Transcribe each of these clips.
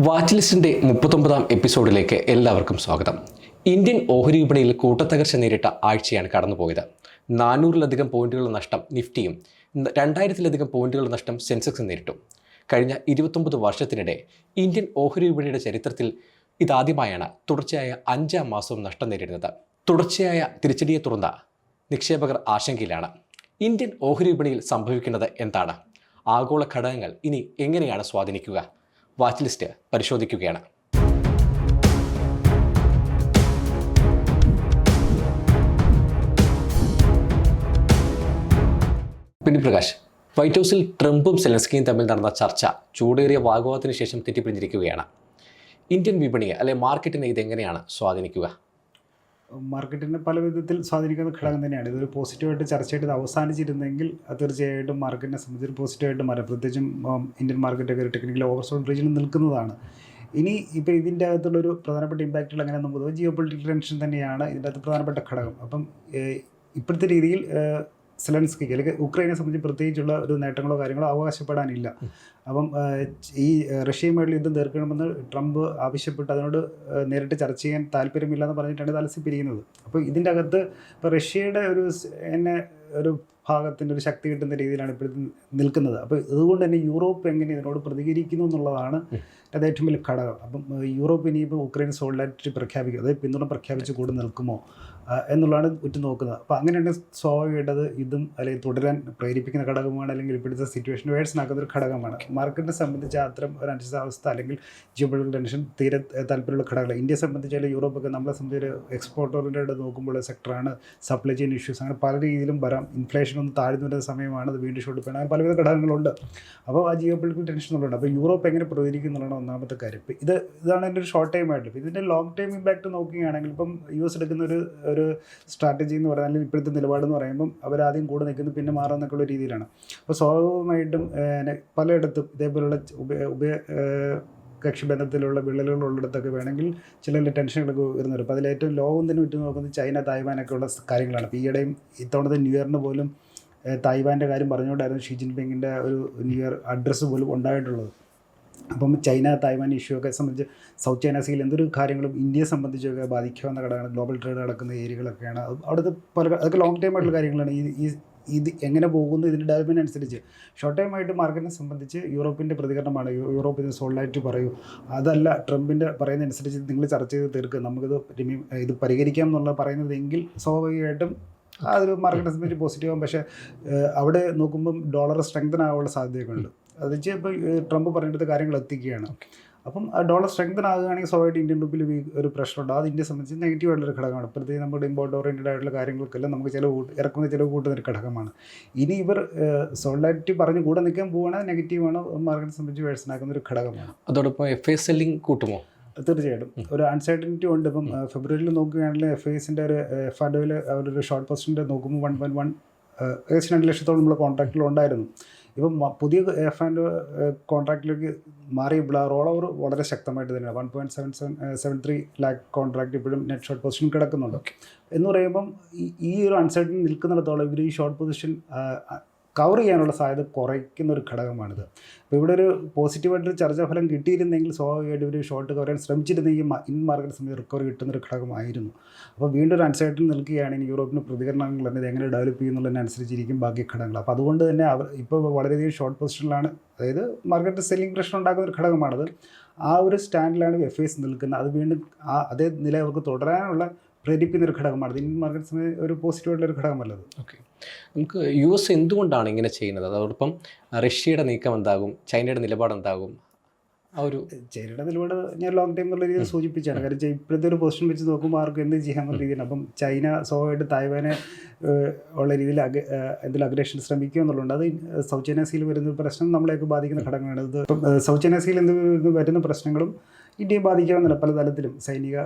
Watch ലിസ്റ്റിൻ്റെ 39-ാം എപ്പിസോഡിലേക്ക് എല്ലാവർക്കും സ്വാഗതം. ഇന്ത്യൻ ഓഹരി വിപണിയിൽ കൂട്ടത്തകർച്ച നേരിട്ട ആഴ്ചയാണ് കടന്നുപോയത്. 400-ലധികം പോയിന്റുകളുടെ നഷ്ടം നിഫ്റ്റിയും 2000-ലധികം പോയിന്റുകളുടെ നഷ്ടം സെൻസെക്സും നേരിട്ടു. കഴിഞ്ഞ 29 വർഷത്തിനിടെ ഇന്ത്യൻ ഓഹരി വിപണിയുടെ ചരിത്രത്തിൽ ഇതാദ്യമായാണ് തുടർച്ചയായ 5-ാം മാസവും നഷ്ടം നേരിടുന്നത്. തുടർച്ചയായ തിരിച്ചടിയെ തുടർന്ന് നിക്ഷേപകർ ആശങ്കയിലാണ്. ഇന്ത്യൻ ഓഹരി വിപണിയിൽ സംഭവിക്കുന്നത് എന്താണ്? ആഗോള ഘടകങ്ങൾ ഇനി എങ്ങനെയാണ് സ്വാധീനിക്കുക? വാച്ച് ലിസ്റ്റ് പരിശോധിക്കുകയാണ്. പിന്നെ പ്രകാശ്, വൈറ്റ് ഹൗസിൽ ട്രംപും സെലൻസ്കിയും തമ്മിൽ നടന്ന ചർച്ച ചൂടേറിയ വാഗ്വാദത്തിന് ശേഷം തെറ്റിപ്പിരിഞ്ഞിരിക്കുകയാണ്. ഇന്ത്യൻ വിപണിയെ മാർക്കറ്റിനെ ഇതെങ്ങനെയാണ് സ്വാധീനിക്കുക? മാർക്കറ്റിനെ പല വിധത്തിൽ സ്വാധീനിക്കുന്ന ഘടകം തന്നെയാണ്. ഇതൊരു പോസിറ്റീവായിട്ട് ചർച്ചയായിട്ട് ഇത് അവസാനിച്ചിരുന്നെങ്കിൽ തീർച്ചയായിട്ടും മാർക്കറ്റിനെ സംബന്ധിച്ച് പോസിറ്റീവായിട്ട് മാറും. പ്രത്യേകിച്ചും ഇന്ത്യൻ മാർക്കറ്റൊക്കെ ഒരു ടെക്നിക്കൽ ഓവർസോൾഡ് റീജിയനിൽ നിൽക്കുന്നതാണ്. ഇനി ഇപ്പോൾ ഇതിൻ്റെ അകത്തുള്ളൊരു പ്രധാനപ്പെട്ട ഇമ്പാക്റ്റുകൾ എങ്ങനെ നമുക്ക് ജിയോ പൊളിറ്റിക്കൽ ടെൻഷൻ തന്നെയാണ് ഇതിൻ്റെ അകത്ത് പ്രധാനപ്പെട്ട ഘടകം. അപ്പം ഇപ്പോഴത്തെ രീതിയിൽ സെലൻസ്കിക്ക് അല്ലെങ്കിൽ ഉക്രൈനെ സംബന്ധിച്ച് പ്രത്യേകിച്ചുള്ള ഒരു നേട്ടങ്ങളോ കാര്യങ്ങളോ അവകാശപ്പെടാനില്ല. അപ്പം ഈ റഷ്യയുമായിട്ടുള്ള യുദ്ധം തീർക്കണമെന്ന് ട്രംപ് ആവശ്യപ്പെട്ട് അതിനോട് നേരിട്ട് ചർച്ച ചെയ്യാൻ താല്പര്യമില്ല എന്ന് പറഞ്ഞിട്ടാണ് ഇത് അലസിപ്പിരിക്കുന്നത്. അപ്പോൾ ഇതിൻ്റെ അകത്ത് ഇപ്പോൾ റഷ്യയുടെ ഒരു ഭാഗത്തിൻ്റെ ഒരു ശക്തി കിട്ടുന്ന രീതിയിലാണ് ഇപ്പോഴത്തെ നിൽക്കുന്നത്. അപ്പോൾ ഇതുകൊണ്ട് തന്നെ യൂറോപ്പ് എങ്ങനെ ഇതിനോട് പ്രതികരിക്കുന്നു എന്നുള്ളതാണ് അത് ഏറ്റവും വലിയ ഘടകം. അപ്പം യൂറോപ്പ് ഇനിയിപ്പോൾ ഉക്രൈൻ സോളിഡാരിറ്റി പ്രഖ്യാപിക്കും, അതായത് പിന്തുണ പ്രഖ്യാപിച്ച് കൂടെ നിൽക്കുമോ എന്നുള്ളതാണ് ഉറ്റുനോക്കുന്നത്. അപ്പോൾ അങ്ങനെയാണ് സ്വാഭാവികമായിട്ടത് യുദ്ധം അല്ലെങ്കിൽ തുടരാൻ പ്രേരിപ്പിക്കുന്ന ഘടകമാണ്, അല്ലെങ്കിൽ ഇപ്പോഴത്തെ സിറ്റുവേഷൻ വേഴ്സനാക്കുന്ന ഒരു ഘടകമാണ്. മാർക്കറ്റിനെ സംബന്ധിച്ച് അത്തരം ഒരു അനിശ്ചിതാവസ്ഥ അല്ലെങ്കിൽ ജിയോ പൊളിറ്റിക്കൽ ടെൻഷൻ തീരെ താല്പര്യമുള്ള ഘടകങ്ങൾ. ഇന്ത്യയെ സംബന്ധിച്ചാൽ യൂറോപ്പൊക്കെ നമ്മളെ സംബന്ധിച്ച് ഒരു എക്സ്പോർട്ട് ഓറിയൻറ്റഡ് നോക്കുമ്പോൾ സെക്ടറാണ്. സപ്ലൈ ചെയിൻ ഇഷ്യൂസ് അങ്ങനെ പല രീതിയിലും വരാം. ഇൻഫ്ലേഷൻ ഒന്ന് താഴ്ന്നു വരുന്ന സമയമാണ്, അത് വീണ്ടും ഷോട്ട് ചെയ്യണം, അങ്ങനെ പലവിധ ഘടകങ്ങളുണ്ട്. അപ്പോൾ ആ ജിയോ പൊളിറ്റിക്കൽ ടെൻഷൻ എന്നുള്ളത്. അപ്പോൾ യൂറോപ്പ് എങ്ങനെ പ്രതികരിക്കുന്നുള്ളതാണ് ഒന്നാമത്തെ കാര്യം. ഇതാണ് എൻ്റെ ഒരു ഷോർട്ട് ടൈം ആയിട്ട്. ഇതിൻ്റെ ലോങ് ടൈം ഇമ്പാക്റ്റ് നോക്കുകയാണെങ്കിൽ ഇപ്പം US എടുക്കുന്ന ഒരു സ്ട്രാറ്റജി എന്ന് പറയുന്നത്, അല്ലെങ്കിൽ ഇപ്പോഴത്തെ നിലപാടെന്ന് പറയുമ്പം അവരാദ്യം കൂടെ നിൽക്കുന്നത് പിന്നെ മാറുന്നൊക്കെയുള്ള രീതിയിലാണ്. അപ്പോൾ സ്വാഭാവികമായിട്ടും പലയിടത്തും ഇതേപോലുള്ള കക്ഷി ബന്ധത്തിലുള്ള വിള്ളലുകളുള്ളിടത്തൊക്കെ വേണമെങ്കിൽ ചില ടെൻഷനുകളൊക്കെ വരുന്ന വരും. അപ്പോൾ അതിലേറ്റവും ലോകം തന്നെ വിട്ടു നോക്കുന്നത് ചൈന തായ്വാനൊക്കെ ഉള്ള കാര്യങ്ങളാണ്. അപ്പോൾ ഈയിടെയും ഇത്തവണത്തെ ന്യൂ ഇയറിന് പോലും തായ്വാൻ്റെ കാര്യം പറഞ്ഞുകൊണ്ടായിരുന്നു ഷീ ജിൻപിങ്ങിൻ്റെ ഒരു ന്യൂ ഇയർ അഡ്രസ്സ് പോലും ഉണ്ടായിട്ടുള്ളത്. അപ്പം ചൈന തായ്വാൻ ഇഷ്യൂ ഒക്കെ സംബന്ധിച്ച് സൗത്ത് ചൈന സീയിൽ എന്തൊരു കാര്യങ്ങളും ഇന്ത്യയെ സംബന്ധിച്ചൊക്കെ ബാധിക്കാവുന്ന ഘടകങ്ങൾ, ഗ്ലോബൽ ട്രേഡ് നടക്കുന്ന ഏരിയകളൊക്കെയാണ്. അവിടുത്തെ അതൊക്കെ ലോങ് ടൈം ആയിട്ടുള്ള കാര്യങ്ങളാണ്. ഇത് എങ്ങനെ പോകുന്നു, ഇതിൻ്റെ ഡെവലപ്മെൻറ്റ് അനുസരിച്ച് ഷോർട്ട് ടൈമായിട്ട് മാർക്കറ്റിനെ സംബന്ധിച്ച് യൂറോപ്പിൻ്റെ പ്രതികരണമാണ്. യൂറോപ്പ് ഇത് സോൾഡായിട്ട് പറയൂ, അതല്ല ട്രംപിൻ്റെ പറയുന്നതനുസരിച്ച് നിങ്ങൾ ചർച്ച ചെയ്ത് തീർക്കുക, ഇത് പരിഹരിക്കാം എന്നുള്ള പറയുന്നതെങ്കിൽ സ്വാഭാവികമായിട്ടും അതൊരു മാർക്കറ്റിനെ സംബന്ധിച്ച് പോസിറ്റീവാകും. പക്ഷേ അവിടെ നോക്കുമ്പം ഡോളർ സ്ട്രെങ്തൻ ആകാനുള്ള സാധ്യതയൊക്കെ ഉണ്ട്. അത് വെച്ച് ഇപ്പോൾ ട്രംപ് പറഞ്ഞിട്ട് കാര്യങ്ങൾ എത്തിക്കുകയാണ്. അപ്പം ആ ഡോളർ സ്ട്രെങ്തൻ ആകുകയാണെങ്കിൽ സ്വാഭാവികമായിട്ട് ഇന്ത്യൻ റുപ്പിയിൽ ഒരു പ്രശ്നമുണ്ട്. അത് ഇന്ത്യയെ സംബന്ധിച്ച് നെഗറ്റീവ് ആയിട്ടുള്ളൊരു ഘടകമാണ്. പ്രത്യേകിച്ച് നമ്മുടെ ഇമ്പോർട്ട് ഓറിയൻറ്റഡ് ആയിട്ടുള്ള കാര്യങ്ങൾക്കെല്ലാം നമുക്ക് ഇറക്കുന്ന ചിലവ് കൂട്ടുന്നൊരു ഘടകമാണ്. ഇനി ഇവർ സോളിഡാരിറ്റി പറഞ്ഞ് കൂടെ നിൽക്കാൻ പോവുകയാണെങ്കിൽ നെഗറ്റീവാണ്, മാർക്കറ്റിനെ സംബന്ധിച്ച് വേഴ്സനാക്കുന്ന ഒരു ഘടകമാണ്. അതോടൊപ്പം FI സെല്ലിംഗ് കൂട്ടുമോ? തീർച്ചയായിട്ടും ഒരു അൺസർട്ടനിറ്റി ഉണ്ട്. ഇപ്പം ഫെബ്രുവരിയിൽ നോക്കുകയാണെങ്കിൽ FISൻ്റെ ഒരു FROയിൽ അവരൊരു ഷോർട്ട് പൊസിഷൻ്റെ നോക്കുമ്പോൾ 1.1 ഏകദേശം 2 ലക്ഷത്തോളം നമ്മൾ കോൺട്രാക്റ്റിലുണ്ടായിരുന്നു. ഇപ്പം പുതിയ FAൻ്റെ കോൺട്രാക്റ്റിലേക്ക് മാറിയപ്പോൾ ആ റോൾ ഓവർ വളരെ ശക്തമായിട്ട് തന്നെയാണ്. 1.73 ലാക്ക് കോൺട്രാക്റ്റ് ഇപ്പോഴും നെറ്റ് ഷോർട്ട് പൊസിഷൻ കിടക്കുന്നുണ്ട്. എന്ന് പറയുമ്പം ഈ ഒരു അൺസർട്ടനിറ്റി നിൽക്കുന്നിടത്തോളം ഇവർ ഈ ഷോർട്ട് പൊസിഷൻ കവർ ചെയ്യാനുള്ള സാധ്യത കുറയ്ക്കുന്ന ഒരു ഘടകമാണിത്. അപ്പോൾ ഇവിടെ ഒരു പോസിറ്റീവായിട്ടൊരു ചർച്ചാഫലം കിട്ടിയിരുന്നെങ്കിൽ സ്വാഭാവികമായിട്ട് ഒരു ഷോർട്ട് കവർ ചെയ്യാൻ ശ്രമിച്ചിരുന്നെങ്കിൽ ഇൻ മാർക്കറ്റ് സമയത്ത് റിക്കവറി കിട്ടുന്നൊരു ഘടകമായിരുന്നു. അപ്പോൾ വീണ്ടും ഒരു അൺസർട്ടനിറ്റി നിൽക്കുകയാണെങ്കിൽ യൂറോപ്പിന് പ്രതികരണങ്ങൾ തന്നെ ഇത് എങ്ങനെ ഡെവലപ്പ് ചെയ്യുന്നുള്ളതിനനുസരിച്ചിരിക്കും ബാക്കി ഘടകങ്ങൾ. അപ്പോൾ അതുകൊണ്ട് തന്നെ ഇപ്പോൾ വളരെയധികം ഷോർട്ട് പൊസിഷനിലാണ്, അതായത് മാർക്കറ്റ് സെല്ലിംഗ് പ്രശ്നം ഉണ്ടാക്കുന്ന ഒരു ഘടകമാണത്. ആ ഒരു സ്റ്റാൻഡിലാണ് FIs നിൽക്കുന്നത്. അത് വീണ്ടും അതേ നില അവർക്ക് തുടരാനുള്ള പ്രേരിപ്പിക്കുന്നൊരു ഘടകമാണ്. ഇന്ത്യൻ മാർക്കറ്റ് ഒരു പോസിറ്റീവായിട്ടുള്ളൊരു ഘടകമല്ലത്. ഓക്കെ, നമുക്ക് US എന്തുകൊണ്ടാണ് ഇങ്ങനെ ചെയ്യുന്നത്? അതോടൊപ്പം റഷ്യയുടെ നീക്കം എന്താകും, ചൈനയുടെ നിലപാട് എന്താകും? ആ ഒരു ചൈനയുടെ നിലപാട് ഞാൻ ലോങ് ടൈം എന്നുള്ള രീതിയിൽ സൂചിപ്പിച്ചാണ്. കാരണം ഇപ്പോഴത്തെ ഒരു പൊസിഷൻ വെച്ച് നോക്കുമ്പോൾ ആർക്കും എന്ത് ചെയ്യാമെന്ന രീതിയിലാണ്. അപ്പം ചൈന സ്വാഭാവികമായിട്ട് തായ്വാനെ ഉള്ള രീതിയിൽ എന്തെങ്കിലും അഗ്രഷൻ ശ്രമിക്കുക എന്നുള്ളതുണ്ട്. അത് സൗത്ത് ചൈന സീയിൽ വരുന്ന പ്രശ്നം നമ്മളെയൊക്കെ ബാധിക്കുന്ന ഘടകങ്ങളാണ്. ഇത് ഇപ്പം സൗത്ത് ചൈന സീയിൽ വരുന്ന പ്രശ്നങ്ങളും ഇന്ത്യയെ ബാധിക്കാവുന്നില്ല. പല തലത്തിലും സൈനിക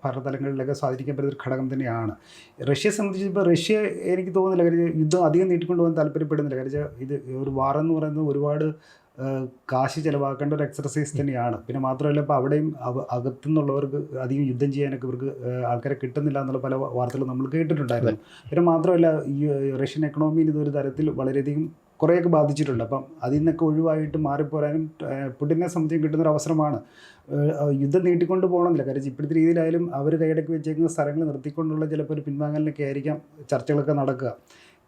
ഭരണതലങ്ങളിലൊക്കെ സ്വാധീനിക്കപ്പെടുന്ന ഒരു ഘടകം തന്നെയാണ്. റഷ്യയെ സംബന്ധിച്ച് ഇപ്പോൾ റഷ്യ എനിക്ക് തോന്നുന്നില്ല കാര്യം യുദ്ധം അധികം നീട്ടിക്കൊണ്ടു പോകാൻ താല്പര്യപ്പെടുന്നില്ല. കാര്യം ഇത് ഒരു വാർ എന്ന് പറയുന്നത് ഒരുപാട് കാശ് ചിലവാക്കേണ്ട ഒരു എക്സർസൈസ് തന്നെയാണ്. പിന്നെ മാത്രമല്ല ഇപ്പോൾ അവിടെയും അകത്തുനിന്നുള്ളവർക്ക് അധികം യുദ്ധം ചെയ്യാനൊക്കെ ഇവർക്ക് ആൾക്കാരെ കിട്ടുന്നില്ല എന്നുള്ള പല വാർത്തകളും നമ്മൾ കേട്ടിട്ടുണ്ടായിരുന്നു. പിന്നെ മാത്രമല്ല ഈ റഷ്യൻ എക്കണോമിയിൽ ഇതൊരു തരത്തിൽ വളരെയധികം കുറേയൊക്കെ ബാധിച്ചിട്ടുണ്ട്. അപ്പം അതിൽ നിന്നൊക്കെ ഒഴിവായിട്ട് മാറിപ്പോരാനും പുടിനെ സംബന്ധിച്ച് കിട്ടുന്നൊരു അവസരമാണ്. യുദ്ധം നീട്ടിക്കൊണ്ട് പോകണമെന്നില്ല, കാര്യം ഇപ്പോഴത്തെ രീതിയിലായാലും അവർ കൈയടക്കി വെച്ചേക്കുന്ന സ്ഥലങ്ങൾ നിർത്തിക്കൊണ്ടുള്ള ചിലപ്പോൾ ഒരു പിൻവാങ്ങലിനൊക്കെ ആയിരിക്കാം ചർച്ചകളൊക്കെ നടക്കുക.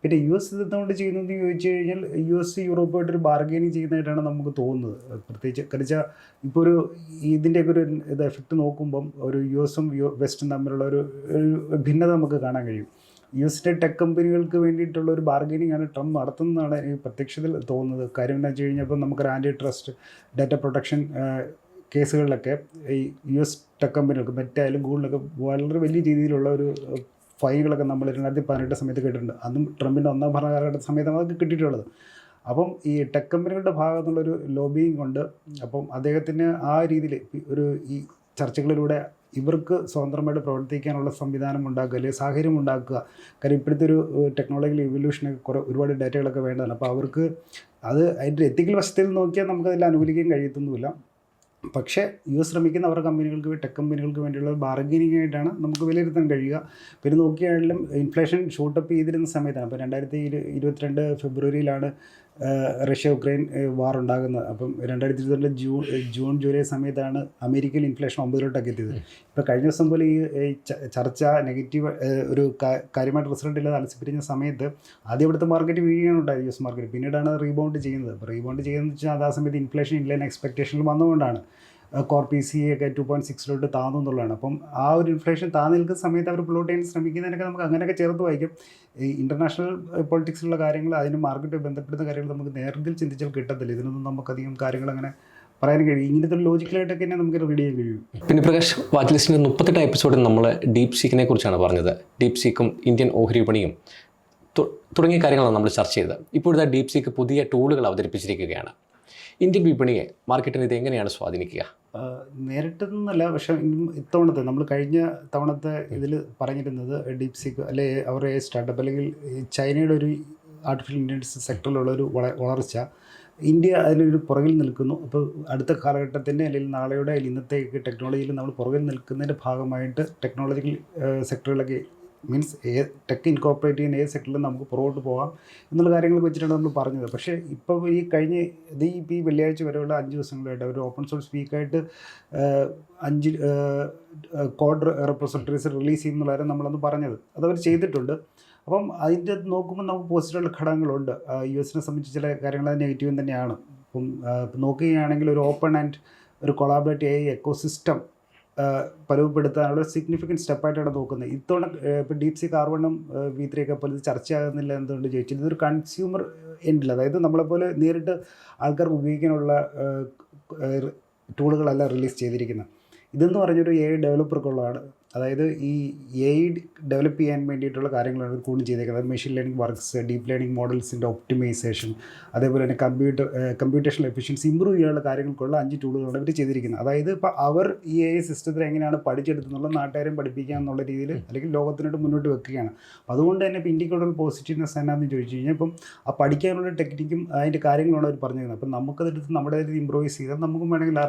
പിന്നെ യു എസ് ഇതുകൊണ്ട് ചെയ്യുന്നതെന്ന് ചോദിച്ചു കഴിഞ്ഞാൽ യു എസ് യൂറോപ്പുമായിട്ടൊരു ബാർഗെയിനിങ് ചെയ്യുന്നതായിട്ടാണ് നമുക്ക് തോന്നുന്നത്. പ്രത്യേകിച്ച് കരിച്ച ഇപ്പോൾ ഒരു ഇതിൻ്റെയൊക്കെ ഒരു ഇത് എഫക്റ്റ് നോക്കുമ്പം ഒരു യു എസും വെസ്റ്റും തമ്മിലുള്ള ഒരു ഭിന്നത നമുക്ക് കാണാൻ കഴിയും. യു എസിൻ്റെ ടെക് കമ്പനികൾക്ക് വേണ്ടിയിട്ടുള്ള ഒരു ബാർഗെയിനിങ് ആണ് ട്രംപ് നടത്തുന്നതാണ് എനിക്ക് പ്രത്യക്ഷത്തിൽ തോന്നുന്നത്. കാര്യം എന്താ വെച്ച് കഴിഞ്ഞപ്പോൾ നമുക്കൊരു ആൻറ്റി ട്രസ്റ്റ് ഡാറ്റ പ്രൊട്ടക്ഷൻ കേസുകളിലൊക്കെ ഈ യു എസ് ടെക് കമ്പനികൾക്ക് മെറ്റായാലും ഗൂഗിളിലൊക്കെ വളരെ വലിയ രീതിയിലുള്ള ഒരു ഫൈനുകളൊക്കെ നമ്മൾ 2018 സമയത്ത് കേട്ടിട്ടുണ്ട്. അന്നും ട്രംപിൻ്റെ ഒന്നാം ഭരണകാലഘട്ട സമയത്താണ് അതൊക്കെ കിട്ടിയിട്ടുള്ളത്. അപ്പം ഈ ടെക് കമ്പനികളുടെ ഭാഗത്തുനിന്നുള്ളൊരു ലോബിയിങ് കൊണ്ട് അപ്പം അദ്ദേഹത്തിന് ആ രീതിയിൽ ഒരു ഈ ചർച്ചകളിലൂടെ ഇവർക്ക് സ്വതന്ത്രമായിട്ട് പ്രവർത്തിക്കാനുള്ള സംവിധാനം ഉണ്ടാക്കുക, അല്ലെങ്കിൽ സാഹചര്യം ഉണ്ടാക്കുക. കാര്യം ഇപ്പോഴത്തെ ഒരു ടെക്നോളജിക്കൽ ഇവല്യൂഷനൊക്കെ ഒരുപാട് ഡാറ്റകളൊക്കെ വേണ്ടതാണ്. അപ്പോൾ അവർക്ക് അത് അതിൻ്റെ എത്തിക്കൽ വശത്തിൽ നോക്കിയാൽ നമുക്കതിൽ അനുകൂലിക്കാൻ കഴിയത്തൊന്നുമില്ല. പക്ഷേ യു എസ് ശ്രമിക്കുന്ന അവരുടെ കമ്പനികൾക്ക് ടെക് കമ്പനികൾക്ക് വേണ്ടിയുള്ള ബാർഗെയിനിങ് ആയിട്ടാണ് നമുക്ക് വിലയിരുത്താൻ കഴിയുക. പിന്നെ നോക്കിയാണെങ്കിലും ഇൻഫ്ലേഷൻ ഷൂട്ടപ്പ് ചെയ്തിരുന്ന സമയത്താണ്. അപ്പോൾ 2022 ഫെബ്രുവരിയിലാണ് റഷ്യ ഉക്രൈൻ വാർ ഉണ്ടാകുന്നത്. അപ്പം 2022 ജൂൺ ജൂലൈ സമയത്താണ് അമേരിക്കയിൽ ഇൻഫ്ലേഷൻ 9% എത്തിയത്. ഇപ്പോൾ കഴിഞ്ഞ ദിവസം പോലെ ഈ ചർച്ച നെഗറ്റീവ് ഒരു കാര്യമായിട്ട് റിസൾട്ട് ഇല്ലാതെ അലസിപ്പിരിഞ്ഞ സമയത്ത് ആദ്യം ഇവിടുത്തെ മാർക്കറ്റ് വീഴുകയാണ് ഉണ്ടായത്, യു എസ് മാർക്കറ്റ്. പിന്നീടാണ് റീബൗണ്ട് ചെയ്യുന്നത്. അപ്പോൾ റീബൗണ്ട് ചെയ്യുന്നതെന്ന് വെച്ചാൽ അത് ആ സമയത്ത് ഇൻഫ്ലേഷൻ ഇല്ലെന്ന എക്സ്പെക്റ്റേഷനിൽ വന്നുകൊണ്ടാണ്. കോർ PCE ഒക്കെ 2.6 താന്നു എന്നുള്ളതാണ്. അപ്പം ആ ഒരു ഇൻഫ്ലേഷൻ താന്നു നിൽക്കുന്ന സമയത്ത് അവർ പ്ലോട്ട് ചെയ്യാൻ ശ്രമിക്കുന്നതിനൊക്കെ നമുക്ക് അങ്ങനെയൊക്കെ ചേർത്ത് വായിക്കും. ഈ ഇൻ്റർനാഷണൽ പൊളിറ്റിക്സിലുള്ള കാര്യങ്ങൾ അതിന് മാർക്കറ്റുമായി ബന്ധപ്പെടുന്ന കാര്യങ്ങൾ നമുക്ക് നേരത്തിൽ ചിന്തിച്ചാൽ കിട്ടത്തില്ല. ഇതിനൊന്നും നമുക്കധികം കാര്യങ്ങൾ അങ്ങനെ പറയാൻ കഴിയും. ഇങ്ങനത്തെ ഒരു ലോജിക്കലായിട്ടൊക്കെ തന്നെ നമുക്ക് റീഡ് ചെയ്യാൻ കഴിയും. പിന്നെ പ്രകാശ്, വാച്ച് ലിസ്റ്റിൻ്റെ 38 എപ്പിസോഡിൽ നമ്മൾ ഡീപ് സീക്കിനെ കുറിച്ചാണ് പറഞ്ഞത്. ഡീപ് സീക്കും ഇന്ത്യൻ ഓഹരി വിപണിയും തുടങ്ങിയ കാര്യങ്ങളാണ് നമ്മൾ ചർച്ച ചെയ്തത്. ഇപ്പോഴത്തെ ഡീപ് സീക്ക് പുതിയ ടൂളുകൾ അവതരിപ്പിച്ചിരിക്കുകയാണ്. ഇന്ത്യൻ വിപണിയെ, മാർക്കറ്റിനെ ഇത് എങ്ങനെയാണ് സ്വാധീനിക്കുക? നേരിട്ടൊന്നുമല്ല, പക്ഷേ ഇത്തവണത്തെ നമ്മൾ കഴിഞ്ഞ തവണത്തെ ഇതിൽ പറഞ്ഞിരുന്നത് ഡീപ് സീക്ക് അല്ലെ അവരുടെ സ്റ്റാർട്ടപ്പ് അല്ലെങ്കിൽ ചൈനയുടെ ഒരു ആർട്ടിഫിഷ്യൽ ഇൻ്റലിജൻസ് സെക്ടറിലുള്ളൊരു വളർച്ച, ഇന്ത്യ അതിനൊരു പുറകിൽ നിൽക്കുന്നു. അപ്പോൾ അടുത്ത കാലഘട്ടത്തിൻ്റെ അല്ലെങ്കിൽ നാളെയുടെ അല്ലെങ്കിൽ ഇന്നത്തെ ടെക്നോളജിയിൽ നമ്മൾ പുറകിൽ നിൽക്കുന്നതിൻ്റെ ഭാഗമായിട്ട് ടെക്നോളജിക്കൽ സെക്ടറുകളൊക്കെ മീൻസ് ടെക് ഇൻകോർപ്പറേറ്റ് ചെയ്യുന്ന ഏത് സെക്ടറിലും നമുക്ക് പുറകോട്ട് പോകാം എന്നുള്ള കാര്യങ്ങൾ വെച്ചിട്ടാണ് നമ്മൾ പറഞ്ഞത്. പക്ഷേ ഇപ്പോൾ ഈ കഴിഞ്ഞ ഈ വെള്ളിയാഴ്ച വരെയുള്ള 5 ദിവസങ്ങളായിട്ട് ഒരു ഓപ്പൺ സോഴ്സ് വീക്കായിട്ട് 5 കോഡ് റെപ്പോസിറ്ററീസ് റിലീസ് ചെയ്യുന്നുള്ള കാര്യം നമ്മളന്ന് പറഞ്ഞത് അതവർ ചെയ്തിട്ടുണ്ട്. അപ്പം അതിൻ്റെ നോക്കുമ്പോൾ നമുക്ക് പോസിറ്റീവുള്ള ഘടകങ്ങളുണ്ട്. യു എസിനെ സംബന്ധിച്ച് ചില കാര്യങ്ങൾ അത് നെഗറ്റീവും തന്നെയാണ്. ഇപ്പം നോക്കുകയാണെങ്കിൽ ഒരു ഓപ്പൺ ആൻഡ് ഒരു കൊളാബറേറ്റ് എക്കോസിസ്റ്റം പരവുപെടുത്താനുള്ള സിഗ്നിഫിക്കൻറ്റ് സ്റ്റെപ്പായിട്ടാണ് നോക്കുന്നത്. ഇത്തവണ ഇപ്പോൾ ഡീപ് സീക്ക് R1 V3 ഒക്കെ പോലെ ഇത് ചർച്ചയാകുന്നില്ല എന്തുകൊണ്ട് ചോദിച്ചാൽ ഇതൊരു കൺസ്യൂമർ എൻഡിൽ, അതായത് നമ്മളെപ്പോലെ നേരിട്ട് ആൾക്കാർക്ക് ഉപയോഗിക്കാനുള്ള ടൂളുകളല്ല റിലീസ് ചെയ്തിരിക്കുന്നത്. ഇതെന്ന് പറഞ്ഞൊരു AI ഡെവലപ്പർക്കുള്ളതാണ്. അതായത് ഈ AI ഡെവലപ്പ് ചെയ്യാൻ വേണ്ടിയിട്ടുള്ള കാര്യങ്ങളാണ് കൂടുതൽ ചെയ്തേക്കുന്നത്. അതായത് machine learning works, deep learning മോഡൽസിൻ്റെ ഒപ്റ്റിമൈസേഷൻ, അതേപോലെ തന്നെ കമ്പ്യൂട്ടേഷണൽ എഫിഷ്യൻസി ഇമ്പ്രൂവ് ചെയ്യാനുള്ള കാര്യങ്ങൾക്കുള്ള 5 ടൂളുകളാണ് ഇവർ ചെയ്തിരിക്കുന്നത്. അതായത് ഇപ്പോൾ അവർ ഈ AI സിസ്റ്റത്തിൽ എങ്ങനെയാണ് പഠിച്ചെടുത്തുന്നുള്ള നാട്ടുകാരെയും പഠിപ്പിക്കുക എന്നുള്ള രീതിയിൽ അല്ലെങ്കിൽ ലോകത്തിനോട്ട് മുന്നോട്ട് വെക്കുകയാണ്. അതുകൊണ്ട് തന്നെ ഇപ്പോൾ ഇന്ത്യക്കുള്ള പോസിറ്റീവ്നെസ് എന്നാന്ന് ചോദിച്ചു കഴിഞ്ഞാൽ ഇപ്പം ആ പഠിക്കാനുള്ള ടെക്നിക്കും അതിൻ്റെ കാര്യങ്ങളാണ് അവർ പറഞ്ഞിരുന്നത്. അപ്പം നമുക്കതെടുത്ത് നമ്മുടെ രീതിയിൽ ഇമ്പ്രൂവൈസ് ചെയ്താൽ നമുക്കും വേണമെങ്കിൽ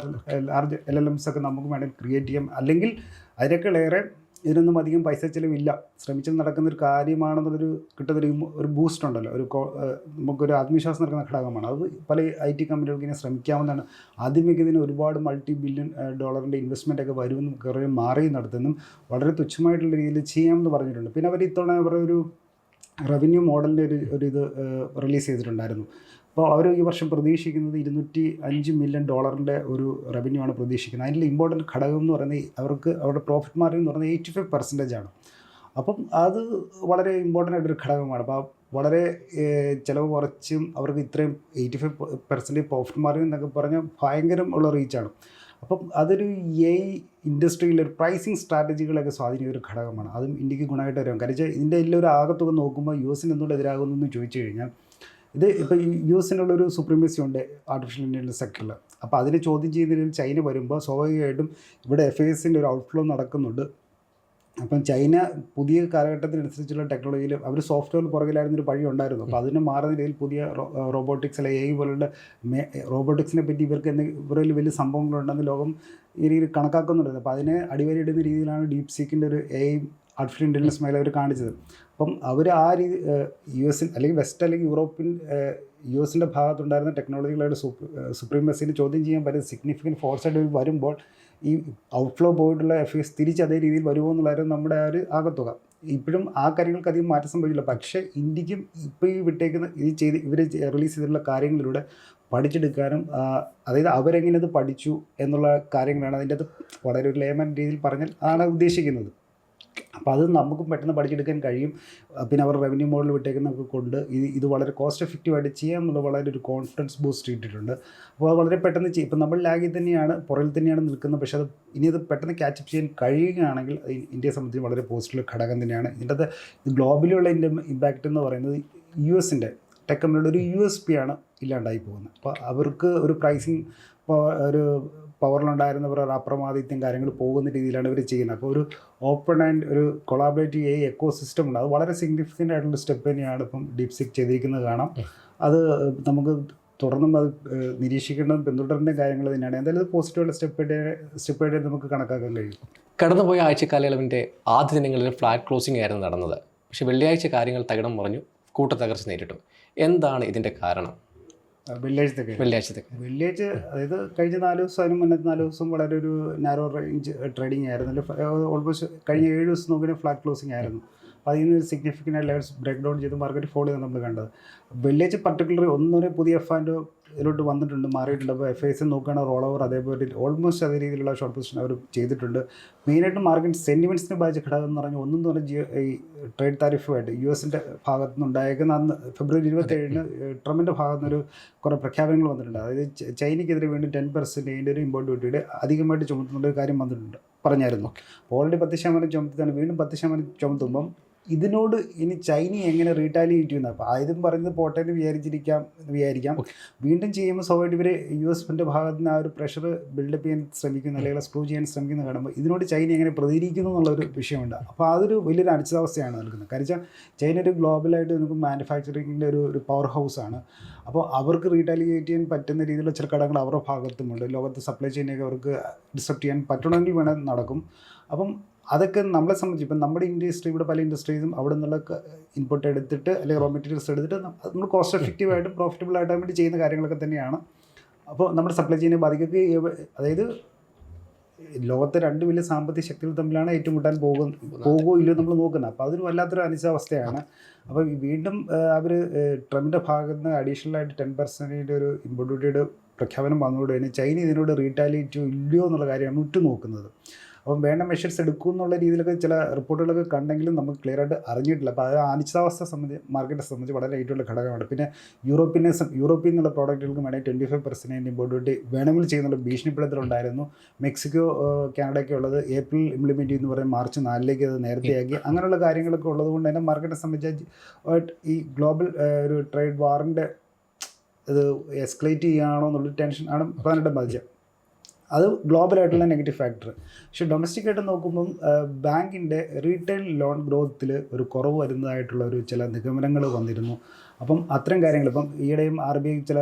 ലാർജ് LLMs ഒക്കെ നമുക്കും വേണമെങ്കിൽ ക്രിയേറ്റ് ചെയ്യാം. അല്ലെങ്കിൽ അതിനേക്കാളേറെ ഇതിനൊന്നും അധികം പൈസ ചിലവില്ല, ശ്രമിച്ചാൽ നടക്കുന്നൊരു കാര്യമാണെന്നുള്ളൊരു കിട്ടുന്നൊരു ബൂസ്റ്റ് ഉണ്ടല്ലോ, നമുക്കൊരു ആത്മവിശ്വാസം നടക്കുന്ന ഘടകമാണ്. അത് പല IT കമ്പനികൾക്ക് ഇങ്ങനെ ശ്രമിക്കാവുന്നതാണ്. ആദ്യമൊക്കെ ഇതിന് ഒരുപാട് $multi-billion ഇൻവെസ്റ്റ്മെൻ്റ് ഒക്കെ വരുമെന്നും കുറേ മാറി നടത്തുന്നതും വളരെ തുച്ഛമായിട്ടുള്ള രീതിയിൽ ചെയ്യാമെന്ന് പറഞ്ഞിട്ടുണ്ട്. പിന്നെ അവർ ഇത്തവണ അവരുടെ ഒരു റവന്യൂ മോഡലിൻ്റെ ഒരു ഇത് റിലീസ് ചെയ്തിട്ടുണ്ടായിരുന്നു. അപ്പോൾ അവർ ഈ വർഷം പ്രതീക്ഷിക്കുന്നത് $205 മില്യൺ ഒരു റവന്യൂ ആണ് പ്രതീക്ഷിക്കുന്നത്. അതിൻ്റെ ഇമ്പോർട്ടൻറ്റ് ഘടകം എന്ന് പറയുന്നത് അവരുടെ പ്രോഫിറ്റ് മാർജിൻ എന്ന് പറയുന്നത് 85% ആണ്. അപ്പം അത് വളരെ ഇമ്പോർട്ടൻ്റ് ആയിട്ടൊരു ഘടകമാണ്. അപ്പോൾ വളരെ ചിലവ് കുറച്ചും അവർക്ക് ഇത്രയും 85% പ്രോഫിറ്റ് മാർജിൻ എന്നൊക്കെ പറഞ്ഞാൽ ഭയങ്കരം ഉള്ള റീച്ചാണ്. അപ്പം അതൊരു AI ഇൻഡസ്ട്രിയിലെ ഒരു പ്രൈസിങ് സ്ട്രാറ്റജികളൊക്കെ സ്വാധീനിക്കുന്ന ഒരു ഘടകമാണ്. അതും ഇന്ത്യക്ക് ഗുണമായിട്ട് വരും. കാരണം ഇതിൻ്റെ എല്ലാം ഒരു ആകത്തുക നോക്കുമ്പോൾ US എന്തുകൊണ്ട് എതിരാകുന്നു എന്ന് ചോദിച്ചു കഴിഞ്ഞാൽ ഇത് ഇപ്പോൾ US സുപ്രീമസി ഉണ്ട് ആർട്ടിഫിഷ്യൽ ഇൻ്റലിജൻസ് സെക്ടറിൽ. അപ്പോൾ അതിനെ ചോദ്യം ചെയ്യുന്നതിൽ ചൈന വരുമ്പോൾ സ്വാഭാവികമായിട്ടും ഇവിടെ FISൻ്റെ ഒരു ഔട്ട്ഫ്ലോ നടക്കുന്നുണ്ട്. അപ്പം ചൈന പുതിയ കാലഘട്ടത്തിനനുസരിച്ചുള്ള ടെക്നോളജിയിൽ അവർ സോഫ്റ്റ്വെയർ പുറകിലായിരുന്നൊരു പഴി ഉണ്ടായിരുന്നു. അപ്പോൾ അതിനെ മാറുന്ന രീതിയിൽ പുതിയ റോബോട്ടിക്സ് അല്ലെങ്കിൽ AI പോലുള്ള റോബോട്ടിക്സിനെ പറ്റി ഇവരിൽ വലിയ സംഭവങ്ങളുണ്ടെന്ന് ലോകം ഈ രീതിയിൽ കണക്കാക്കുന്നുണ്ട്. അപ്പോൾ അതിനെ അടിവരയിടുന്ന രീതിയിലാണ് ഡീപ് സീക്കിൻ്റെ ഒരു AI ആർട്ടിഫിഷ്യൽ ഇൻ്റലിജൻസ് മേഖല അവർ കാണിച്ചത്. അപ്പം അവർ ആ രീതി US അല്ലെങ്കിൽ വെസ്റ്റ് അല്ലെങ്കിൽ യൂറോപ്യൻ US-ൻ്റെ ഭാഗത്തുണ്ടായിരുന്ന ടെക്നോളജികളുടെ സുപ്രീമസിനെ ചോദ്യം ചെയ്യാൻ പറ്റുന്ന സിഗ്നിഫിക്കൻറ്റ് ഫോഴ്സായിട്ട് വരുമ്പോൾ ഈ ഔട്ട്ഫ്ലോ പോയിട്ടുള്ള FAs തിരിച്ച് അതേ രീതിയിൽ വരുമോ എന്നുള്ളതായിരുന്നു നമ്മുടെ ആ ഒരു ആകത്തുക. ഇപ്പോഴും ആ കാര്യങ്ങൾക്ക് അധികം മാറ്റം സംഭവിച്ചില്ല. പക്ഷേ ഇന്ത്യക്കും ഇപ്പോൾ ഈ വിട്ടേക്കുന്ന ഇവർ റിലീസ് ചെയ്തിട്ടുള്ള കാര്യങ്ങളിലൂടെ പഠിച്ചെടുക്കാനും അതായത് അവരെങ്ങനെ അത് പഠിച്ചു എന്നുള്ള കാര്യങ്ങളാണ് അതിൻ്റെ അത് വളരെ ഒരു ലേമൻ രീതിയിൽ പറഞ്ഞാൽ ആണ് ഉദ്ദേശിക്കുന്നത്. അപ്പോൾ അത് നമുക്കും പെട്ടെന്ന് പഠിച്ചെടുക്കാൻ കഴിയും. പിന്നെ അവർ റവന്യൂ മോഡൽ വിട്ടേക്കുന്നതൊക്കെ കൊണ്ട് ഇത് വളരെ കോസ്റ്റ് എഫക്റ്റീവായിട്ട് ചെയ്യാമെന്നുള്ള വളരെ ഒരു കോൺഫിഡൻസ് ബൂസ്റ്റ് ഇട്ടിട്ടുണ്ട്. അപ്പോൾ അത് വളരെ പെട്ടെന്ന് ചെയ്യും. ഇപ്പം നമ്മൾ ലാഗിൽ തന്നെയാണ്, പുറകിൽ തന്നെയാണ് നിൽക്കുന്നത്. പക്ഷേ അത് ഇനി അത് പെട്ടെന്ന് ക്യാച്ചപ്പ് ചെയ്യാൻ കഴിയുകയാണെങ്കിൽ ഇന്ത്യയെ സംബന്ധിച്ച് വളരെ പോസിറ്റീവ് ഘടകം തന്നെയാണ്. ഇതിൻ്റെ അത് ഗ്ലോബലിയുള്ള ഇതിൻ്റെ ഇമ്പാക്റ്റ് എന്ന് പറയുന്നത് US-ൻ്റെ ടെക് കമ്പനിയുടെ ഒരു USP ആണ് ഇല്ലാണ്ടായി പോകുന്നത്. അപ്പോൾ അവർക്ക് ഒരു പ്രൈസിങ് ഒരു പവറിലുണ്ടായിരുന്നവർ അപ്രമാദിത്യം കാര്യങ്ങൾ പോകുന്ന രീതിയിലാണ് ഇവർ ചെയ്യുന്നത്. അപ്പോൾ ഒരു ഓപ്പൺ ആൻഡ് ഒരു കൊളാബറേറ്റീവ് എക്കോ സിസ്റ്റം ഉണ്ട്. അത് വളരെ സിഗ്നിഫിക്കൻ്റ് ആയിട്ടുള്ള സ്റ്റെപ്പ് തന്നെയാണ് ഇപ്പം DeepSeek ചെയ്തിരിക്കുന്നത് കാണാം. അത് നമുക്ക് തുടർന്നും അത് നിരീക്ഷിക്കേണ്ടതും പിന്തുടരേണ്ട കാര്യങ്ങൾ തന്നെയാണ്. എന്തായാലും പോസിറ്റീവുള്ള സ്റ്റെപ്പായിട്ട് നമുക്ക് കണക്കാക്കാൻ കഴിയും. കടന്നുപോയ ആഴ്ചക്കാലയളവിൻ്റെ ആദ്യ ദിനങ്ങളിൽ ഫ്ലാറ്റ് ക്ലോസിംഗ് ആയിരുന്നു നടന്നത്. പക്ഷേ വെള്ളിയാഴ്ച കാര്യങ്ങൾ തകിടം മറിഞ്ഞു, കൂട്ടത്തകർച്ച നേരിട്ടു. എന്താണ് ഇതിൻ്റെ കാരണം? വെള്ളിയാഴ്ച അതായത് കഴിഞ്ഞ 4 ദിവസം അതിന് മുന്നത്തെ 4 ദിവസം വളരെ ഒരു നാരോ റേഞ്ച് ട്രേഡിംഗ് ആയിരുന്നു. ഓൾമോസ്റ്റ് കഴിഞ്ഞ 7 ദിവസം നോക്കിയാൽ ഫ്ലാറ്റ് ക്ലോസിംഗ് ആയിരുന്നു. അപ്പോൾ അതിൽ നിന്ന് സിഗ്നിഫിക്കൻ്റ് ലെവൽസ് ബ്രേക്ക് ഡൗൺ ചെയ്ത് മാർക്കറ്റ് ഫോളോ ചെയ്ത് നമ്മൾ കണ്ടത്. വെള്ളിയാഴ്ച പർട്ടിക്കുലർ ഒന്നൊരു പുതിയ F&O ഇതിലോട്ട് വന്നിട്ടുണ്ട്, മാറിയിട്ടുണ്ട്. അപ്പോൾ FAs നോക്കുകയാണെങ്കിൽ റോൾ ഓവർ അതേപോലെ ഓൾമോസ്റ്റ് അതേ രീതിയിലുള്ള ഷോർട്ട് പൊസിഷൻ അവർ ചെയ്തിട്ടുണ്ട്. മെയിനായിട്ട് മാർക്കറ്റ് സെൻറ്റിമെൻറ്റ്സിനെ ബാധിച്ച ഘടകം എന്ന് പറഞ്ഞാൽ ഒന്നും പറഞ്ഞാൽ ഈ ട്രേഡ് താരിഫുമായിട്ട് US-ൻ്റെ ഭാഗത്തു നിന്നുണ്ടായേക്കുന്ന അന്ന് ഫെബ്രുവരി 27-ന് ട്രംപിൻ്റെ ഭാഗത്തു നിന്നൊരു കുറേ പ്രഖ്യാപനങ്ങൾ വന്നിട്ടുണ്ട്. അതായത് ചൈനയ്ക്കെതിരെ വീണ്ടും 10% ഒരു ഇമ്പോർട്ട് ഡ്യൂട്ടിയുടെ അധികമായിട്ട് ചുമത്തുന്ന ഒരു കാര്യം വന്നിട്ടുണ്ട് പറഞ്ഞായിരുന്നു. ഓൾറെഡി 10% ചുമത്തിയാണ്, വീണ്ടും 10% ചുമത്തുമ്പം ഇതിനോട് ഇനി ചൈന എങ്ങനെ റീറ്റാലിയേറ്റ് ചെയ്യുന്നത്. അപ്പോൾ ആദ്യം പറയുന്നത് പോട്ടേന്ന് വിചാരിക്കാം. വീണ്ടും ചെയ്യുമ്പോൾ സ്വാഭാവികമായിട്ട് ഇവർ US-ൻ്റെ ഭാഗത്ത് നിന്ന് ആ ഒരു പ്രഷർ ബിൽഡപ്പ് ചെയ്യാൻ ശ്രമിക്കുന്ന അല്ലെങ്കിൽ സ്ക്രൂ ചെയ്യാൻ ശ്രമിക്കുന്ന കാണുമ്പോൾ ഇതിനോട് ചൈന എങ്ങനെ പ്രതികരിക്കുന്നു എന്നുള്ളൊരു വിഷയമുണ്ട്. അപ്പോൾ അതൊരു വലിയൊരു അനിശ്ചിതാവസ്ഥയാണ് നൽകുന്നത്. കാരണം ചൈന ഒരു ഗ്ലോബലായിട്ട് നമുക്ക് മാനുഫാക്ചറിങ്ങിൻ്റെ ഒരു പവർ ഹൗസാണ്. അപ്പോൾ അവർക്ക് റീറ്റാലിയേറ്റ് ചെയ്യാൻ പറ്റുന്ന രീതിയിലുള്ള ചില ഘടകങ്ങൾ അവരുടെ ഭാഗത്തുമുണ്ട്. ലോകത്ത് സപ്ലൈ ചെയിനൊക്കെ അവർക്ക് ഡിസ്ട്രപ്റ്റ് ചെയ്യാൻ പറ്റണമെങ്കിൽ വേണം നടക്കും. അപ്പം അതൊക്കെ നമ്മളെ സംബന്ധിച്ച് ഇപ്പം നമ്മുടെ ഇൻഡസ്ട്രി, ഇവിടെ പല ഇൻഡസ്ട്രീസും അവിടെ നിന്നുള്ള ഇൻപുട്ട് എടുത്തിട്ട് അല്ലെങ്കിൽ റോ മെറ്റീരിയൽസ് എടുത്തിട്ട് നമ്മൾ കോസ്റ്റ് എഫക്റ്റീവായിട്ടും പ്രോഫിറ്റബിൾ ആയിട്ടാൻ വേണ്ടി ചെയ്യുന്ന കാര്യങ്ങളൊക്കെ തന്നെയാണ്. അപ്പോൾ നമ്മുടെ സപ്ലൈ ചെയിനെ ബാധിക്കുക. അതായത് ലോകത്തെ 2 വലിയ സാമ്പത്തിക ശക്തികൾ തമ്മിലാണ് ഏറ്റുമുട്ടാൻ പോകുമോ ഇല്ലയോ നമ്മൾ നോക്കുന്നത്. അപ്പോൾ അതൊരു വല്ലാത്തൊരു അനിശ്ചിതാവസ്ഥയാണ്. അപ്പോൾ വീണ്ടും അവർ ട്രംപിൻ്റെ ഭാഗത്ത് നിന്ന് അഡീഷണലായിട്ട് 10% ഒരു ഇമ്പോർട്ട് ഡ്യൂട്ടിയുടെ പ്രഖ്യാപനം വന്നതോടെ തന്നെ ചൈന ഇതിനോട് റീറ്റാലിയേറ്റോ ഇല്ലയോ എന്നുള്ള കാര്യമാണ് ഉറ്റുനോക്കുന്നത്. അപ്പം വേണ്ട മെഷേഴ്സ് എടുക്കും എന്നുള്ള രീതിയിലൊക്കെ ചില റിപ്പോർട്ടുകളൊക്കെ കണ്ടെങ്കിലും നമുക്ക് ക്ലിയർ ആയിട്ട് അറിഞ്ഞിട്ടില്ല. അപ്പോൾ അത് അനിശ്ചിതാവസ്ഥ മാർക്കറ്റിനെ സംബന്ധിച്ച് വളരെ ആയിട്ടുള്ള ഘടകമാണ്. പിന്നെ യൂറോപ്പിൽ നിന്നുള്ള പ്രോഡക്റ്റുകൾക്ക് വേണമെങ്കിൽ 25% ഇമ്പോർട്ട് ഡ്യൂട്ടി വേണമെങ്കിൽ ചെയ്യുന്നുള്ള ഭീഷണിപ്പെടുത്തലുണ്ടായിരുന്നു. മെക്സിക്കോ, കാനഡയൊക്കെ ഉള്ളത് ഏപ്രിൽ ഇംപ്ലിമെൻറ്റ് ചെയ്യുന്നു പറയും, മാർച്ച് 4-ലേക്ക് അത് നേരത്തെയാക്കി. അങ്ങനെയുള്ള കാര്യങ്ങളൊക്കെ ഉള്ളത് കൊണ്ട് തന്നെ മാർക്കറ്റിനെ സംബന്ധിച്ച് ഈ ഗ്ലോബൽ ഒരു ട്രേഡ് വാറിൻ്റെ ഇത് എസ്കലേറ്റ് ചെയ്യുകയാണോ എന്നുള്ളൊരു ടെൻഷൻ ആണ് പ്രധാനമായിട്ടും ബാധിച്ചത്. അത് ഗ്ലോബലായിട്ടുള്ള നെഗറ്റീവ് ഫാക്ടർ. പക്ഷേ ഡൊമസ്റ്റിക്കായിട്ട് നോക്കുമ്പം ബാങ്കിൻ്റെ റീറ്റെയിൽ ലോൺ ഗ്രോത്തിൽ ഒരു കുറവ് വരുന്നതായിട്ടുള്ള ചില നിഗമനങ്ങൾ വന്നിരുന്നു. അപ്പം അത്തരം കാര്യങ്ങൾ ഇപ്പം ഈയിടെയും RBI ചില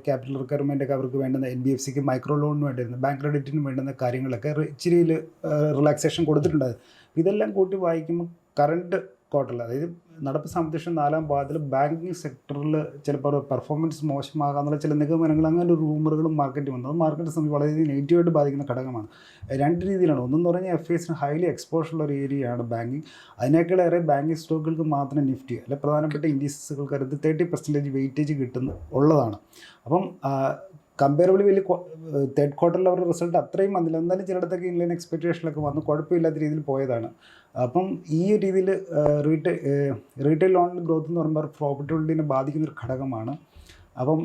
ക്യാപിറ്റൽ റിക്വയർമെൻറ്റൊക്കെ അവർക്ക് വേണ്ടുന്ന NBFCക്ക് മൈക്രോ ലോണിന് വേണ്ടിയിരുന്ന ബാങ്ക് ക്രെഡിറ്റിന് വേണ്ടുന്ന കാര്യങ്ങളൊക്കെ ഇച്ചിരി റിലാക്സേഷൻ കൊടുത്തിട്ടുണ്ടായിരുന്നു. ഇതെല്ലാം കൂട്ടി വായിക്കുമ്പോൾ കറണ്ട് ക്വാർട്ടറിൽ, അതായത് നടപ്പ് സാമ്പത്തിക വർഷം 4-ാം പാദത്തിൽ ബാങ്കിങ് സെക്ടറിൽ ചിലപ്പോൾ പെർഫോമൻസ് മോശമാകാമെന്നുള്ള ചില നിഗമനങ്ങൾ, അങ്ങനെ ഒരു റൂമറുകളും മാർക്കറ്റ് വന്നത് മാർക്കറ്റ് സമയം വളരെയധികം നെഗറ്റീവായിട്ട് ബാധിക്കുന്ന ഘടകമാണ്. 2 രീതിയിലാണ്. ഒന്നെന്ന് പറഞ്ഞാൽ FAസിന് ഹൈലി എക്സ്പോഷറുള്ള ഒരു ഏരിയയാണ് ബാങ്കിങ്. അതിനേക്കാളേറെ ബാങ്കിങ് സ്റ്റോക്കുകൾക്ക് മാത്രം നിഫ്റ്റി അല്ലെ പ്രധാനപ്പെട്ട ഇൻഡസ്ട്രീസുകൾക്ക് അടുത്ത് 30% വെയിറ്റേജ് ഉള്ളതാണ്. അപ്പം കമ്പയറബിളി വലിയ തേർഡ് ക്വാർട്ടറിൽ അവരുടെ റിസൾട്ട് അത്രയും വന്നില്ല. എന്നാലും ചിലയിടത്തൊക്കെ ഇൻലൈൻ എക്സ്പെക്റ്റേഷനൊക്കെ വന്ന് കുഴപ്പമില്ലാത്ത രീതിയിൽ പോയതാണ്. അപ്പം ഈ രീതിയിൽ റീറ്റെയിൽ ലോൺ ഗ്രോത്ത് എന്ന് പറയുമ്പോൾ പ്രോഫിറ്റബിലിറ്റിനെ ബാധിക്കുന്നൊരു ഘടകമാണ്. അപ്പം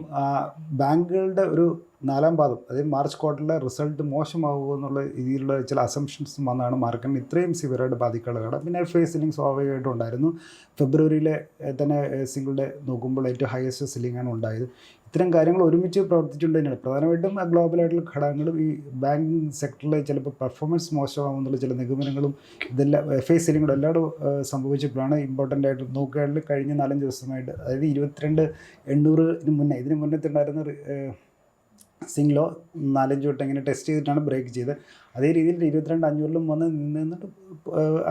ബാങ്കുകളുടെ ഒരു 4-ാം പാദം, അതായത് മാർച്ച് ക്വാർട്ടറിലെ റിസൾട്ട് മോശമാകുമോ എന്നുള്ള രീതിയിലുള്ള ചില അസംഷൻസും വന്നാണ് മാർക്കറ്റിന് ഇത്രയും സിവിയറായിട്ട് ബാധിക്കാനുള്ള ഘടകം. പിന്നെ FA സെല്ലിംഗ് സ്വാഭാവികമായിട്ടും ഉണ്ടായിരുന്നു. ഫെബ്രുവരിയിലെ തന്നെ സിംഗിൾ ഡേ നോക്കുമ്പോൾ ഏറ്റവും ഹയസ്റ്റ് സെല്ലിംഗാണ് ഉണ്ടായത്. ഇത്തരം കാര്യങ്ങൾ ഒരുമിച്ച് പ്രവർത്തിച്ചുകൊണ്ട് തന്നെയാണ് പ്രധാനമായിട്ടും ഗ്ലോബലായിട്ടുള്ള ഘടകങ്ങളും ഈ ബാങ്കിങ് സെക്ടറിൽ ചിലപ്പോൾ പെർഫോമൻസ് മോശമാകുന്നുള്ള ചില നിഗമനങ്ങളും ഇതെല്ലാം FA സെല്ലിങ്ങോട് എല്ലാവരും സംഭവിച്ചപ്പോഴാണ് ഇമ്പോർട്ടൻ്റ് ആയിട്ട് നോക്കുകയാണെങ്കിൽ കഴിഞ്ഞ 4-5 ദിവസമായിട്ട്, അതായത് 22,800 ഇതിന് മുന്നേ ഉണ്ടായിരുന്ന സിംഗ്ലോ 4-5 വട്ടം ഇങ്ങനെ ടെസ്റ്റ് ചെയ്തിട്ടാണ് ബ്രേക്ക് ചെയ്തത്. അതേ രീതിയിൽ 22,500 വന്ന് നിന്നിട്ട്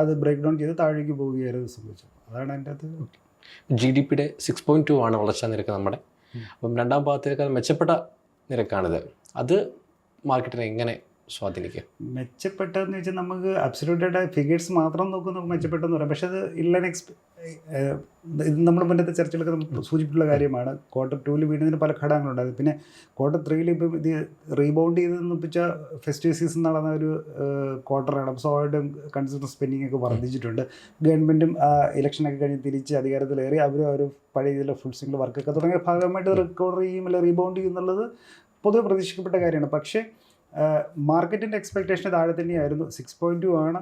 അത് ബ്രേക്ക് ഡൗൺ ചെയ്ത് താഴേക്ക് പോവുകയായിരുന്നു സംഭവിച്ചത്. അതാണ് അതിൻ്റെ അത്. GDP-യുടെ 6.2 ആണ് വളർച്ചാ നിരക്ക് നമ്മുടെ. അപ്പം രണ്ടാം ഭാഗത്തേക്കാൾ മെച്ചപ്പെട്ട നിരക്കാണിത്. അത് മാർക്കറ്റിനെ എങ്ങനെ സ്വാധീനിക്കുക? മെച്ചപ്പെട്ടതെന്ന് വെച്ചാൽ നമുക്ക് അബ്സല്യൂട്ടായിട്ട് ഫിഗേഴ്സ് മാത്രം നോക്കുമ്പോൾ നമുക്ക് മെച്ചപ്പെട്ടെന്ന് പറയാം. പക്ഷേ അത് ഇത് നമ്മൾ മുന്നത്തെ ചർച്ചകളൊക്കെ നമ്മൾ സൂചിപ്പിച്ചിട്ടുള്ള കാര്യമാണ്. Q2 വീണ്ടും പല ഘടകങ്ങളുണ്ടായത്. പിന്നെ Q3 ഇപ്പം ഇത് റീബൗണ്ട് ചെയ്തെന്ന് വെച്ചാൽ ഫെസ്റ്റിവൽ സീസൺ നടന്ന ഒരു ക്വാർട്ടറാണ്. അപ്പോൾ സ്വാഭാവികമായിട്ടും കൺസ്യൂമർ സ്പെൻഡിങ് ഒക്കെ വർദ്ധിച്ചിട്ടുണ്ട്. ഗവൺമെൻറ്റും ഇലക്ഷനൊക്കെ കഴിഞ്ഞ് തിരിച്ച് അധികാരത്തിലേറി അവർ പഴയ ഇതിലെ ഫുൾ സിംഗിൾ വർക്കൊക്കെ തുടങ്ങിയ ഭാഗമായിട്ട് റിക്കവർ ചെയ്യും അല്ലെങ്കിൽ റീബൗണ്ട് ചെയ്യും എന്നുള്ളത് പൊതുവെ പ്രതീക്ഷിക്കപ്പെട്ട കാര്യമാണ്. പക്ഷേ മാർക്കറ്റിൻ്റെ എക്സ്പെക്റ്റേഷന് താഴെ തന്നെയായിരുന്നു. 6.2 ആണ്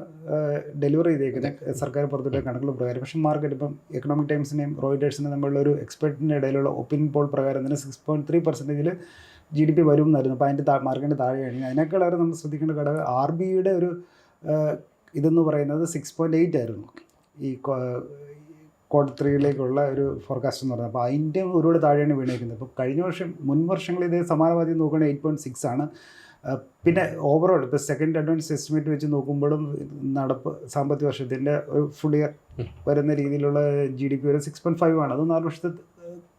ഡെലിവർ ചെയ്തേക്കുന്നത് സർക്കാർ പുറത്തുവിട്ട കണക്കുകൾ പ്രകാരം. പക്ഷേ മാർക്കറ്റ് ഇപ്പം എക്കണോമിക് ടൈംസിനെയും റോയിറ്റേഴ്സിനെയും തമ്മിലുള്ള ഒരു എക്സ്പെർട്ടിൻ്റെ ഇടയിലുള്ള ഒപ്പീനിയൻ പോൾ പ്രകാരം തന്നെ 6.3% GDP വരും എന്നായിരുന്നു. അപ്പോൾ അതിൻ്റെ മാർക്കറ്റിൻ്റെ താഴെയാണ്. അതിനേക്കാളേറെ നമ്മൾ ശ്രദ്ധിക്കേണ്ട ഘടകം RBIയുടെ ഒരു ഇതെന്ന് പറയുന്നത് 6.8 ആയിരുന്നു ഈ Q3 ഒരു ഫോർകാസ്റ്റ് എന്ന് പറയുന്നത്. അപ്പോൾ അതിൻ്റെ ഒരുപാട് താഴെയാണ് വീണേക്കുന്നത്. ഇപ്പോൾ കഴിഞ്ഞ വർഷം മുൻ വർഷങ്ങളിൽ ഇതേ സമാനവാദി നോക്കുകയാണെങ്കിൽ 8.6 ആണ്. പിന്നെ ഓവറോൾ ഇപ്പോൾ സെക്കൻഡ് അഡ്വാൻസ് എസ്റ്റിമേറ്റ് വെച്ച് നോക്കുമ്പോഴും നടപ്പ് സാമ്പത്തിക വർഷത്തിൻ്റെ ഒരു ഫുൾ ഇയർ വരുന്ന രീതിയിലുള്ള GDP ഒരു 6.5 ആണ്. അത് 4 വർഷത്തെ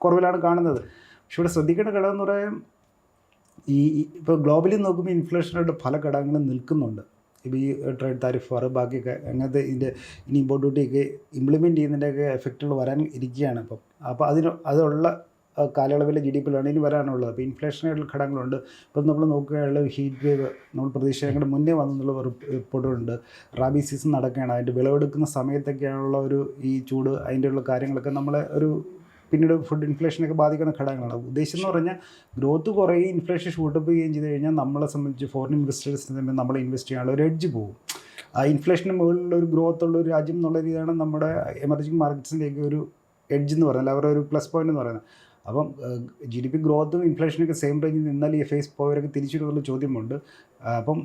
കുറവിലാണ് കാണുന്നത്. പക്ഷെ ഇവിടെ ശ്രദ്ധിക്കേണ്ട ഘടകം എന്ന് പറയാൻ ഇപ്പോൾ ഗ്ലോബലി നോക്കുമ്പോൾ ഇൻഫ്ലേഷനായിട്ട് പല ഘടകങ്ങളും നിൽക്കുന്നുണ്ട്. ഇപ്പോൾ ഈ ട്രേഡ് താരിഫ് വാർ ബാക്കിയൊക്കെ അങ്ങനത്തെ ഇതിൻ്റെ ഇനി ഇമ്പോർട്ട് ഡ്യൂട്ടിയൊക്കെ ഇംപ്ലിമെൻറ്റ് ചെയ്യുന്നതിൻ്റെയൊക്കെ എഫക്റ്റുകൾ വരാൻ ഇരിക്കുകയാണ് ഇപ്പം. അപ്പോൾ അതുള്ള കാലയളവിലെ GDP-യിലാണ് ഇനി വരാനുള്ളത്. അപ്പോൾ ഇൻഫ്ലേഷനായിട്ടുള്ള ഘടകങ്ങളുണ്ട്. ഇപ്പം നമ്മൾ നോക്കുകയാണെങ്കിൽ ഹീറ്റ് വേവ് നമ്മൾ പ്രതീക്ഷിച്ചതിൻ്റെ മുന്നേ വന്നുള്ള റിപ്പോർട്ടുകളുണ്ട്. റാബി സീസൺ നടക്കുകയാണ്. അതിൻ്റെ വിളവെടുക്കുന്ന സമയത്തൊക്കെയാണുള്ള ഒരു ഈ ചൂട് അതിൻ്റെ ഉള്ള കാര്യങ്ങളൊക്കെ നമ്മളെ ഒരു പിന്നീട് ഫുഡ് ഇൻഫ്ലേഷനൊക്കെ ബാധിക്കുന്ന ഘടകങ്ങളാണ്. ഉദ്ദേശം എന്ന് പറഞ്ഞാൽ ഗ്രോത്ത് കുറയുകയും ഇൻഫ്ലേഷൻ ഷൂട്ടപ്പ് ചെയ്യുകയും ചെയ്ത് കഴിഞ്ഞാൽ നമ്മളെ സംബന്ധിച്ച് ഫോറിൻ ഇൻവെസ്റ്റേഴ്സിന് തന്നെ നമ്മൾ ഇൻവെസ്റ്റ് ചെയ്യാനുള്ള ഒരു എഡ്ജ് പോകും. ആ ഇൻഫ്ലേഷന് മുകളിലുള്ള ഒരു ഗ്രോത്ത് ഉള്ള ഒരു രാജ്യം എന്നുള്ള രീതിയാണ് നമ്മുടെ എമർജിങ് മാർക്കറ്റ്സിൻ്റെയൊക്കെ ഒരു എഡ്ജ് എന്ന് പറയുന്നത്, അവരുടെ ഒരു പ്ലസ് പോയിന്റ് എന്ന് പറയുന്നത്. അപ്പം GDP ഗ്രോത്തും ഇൻഫ്ലേഷനൊക്കെ സെയിം റേഞ്ചിൽ നിന്നാൽ ഈ FIs പോയവരൊക്കെ തിരിച്ചിടുന്നുള്ള ചോദ്യമുണ്ട്. അപ്പം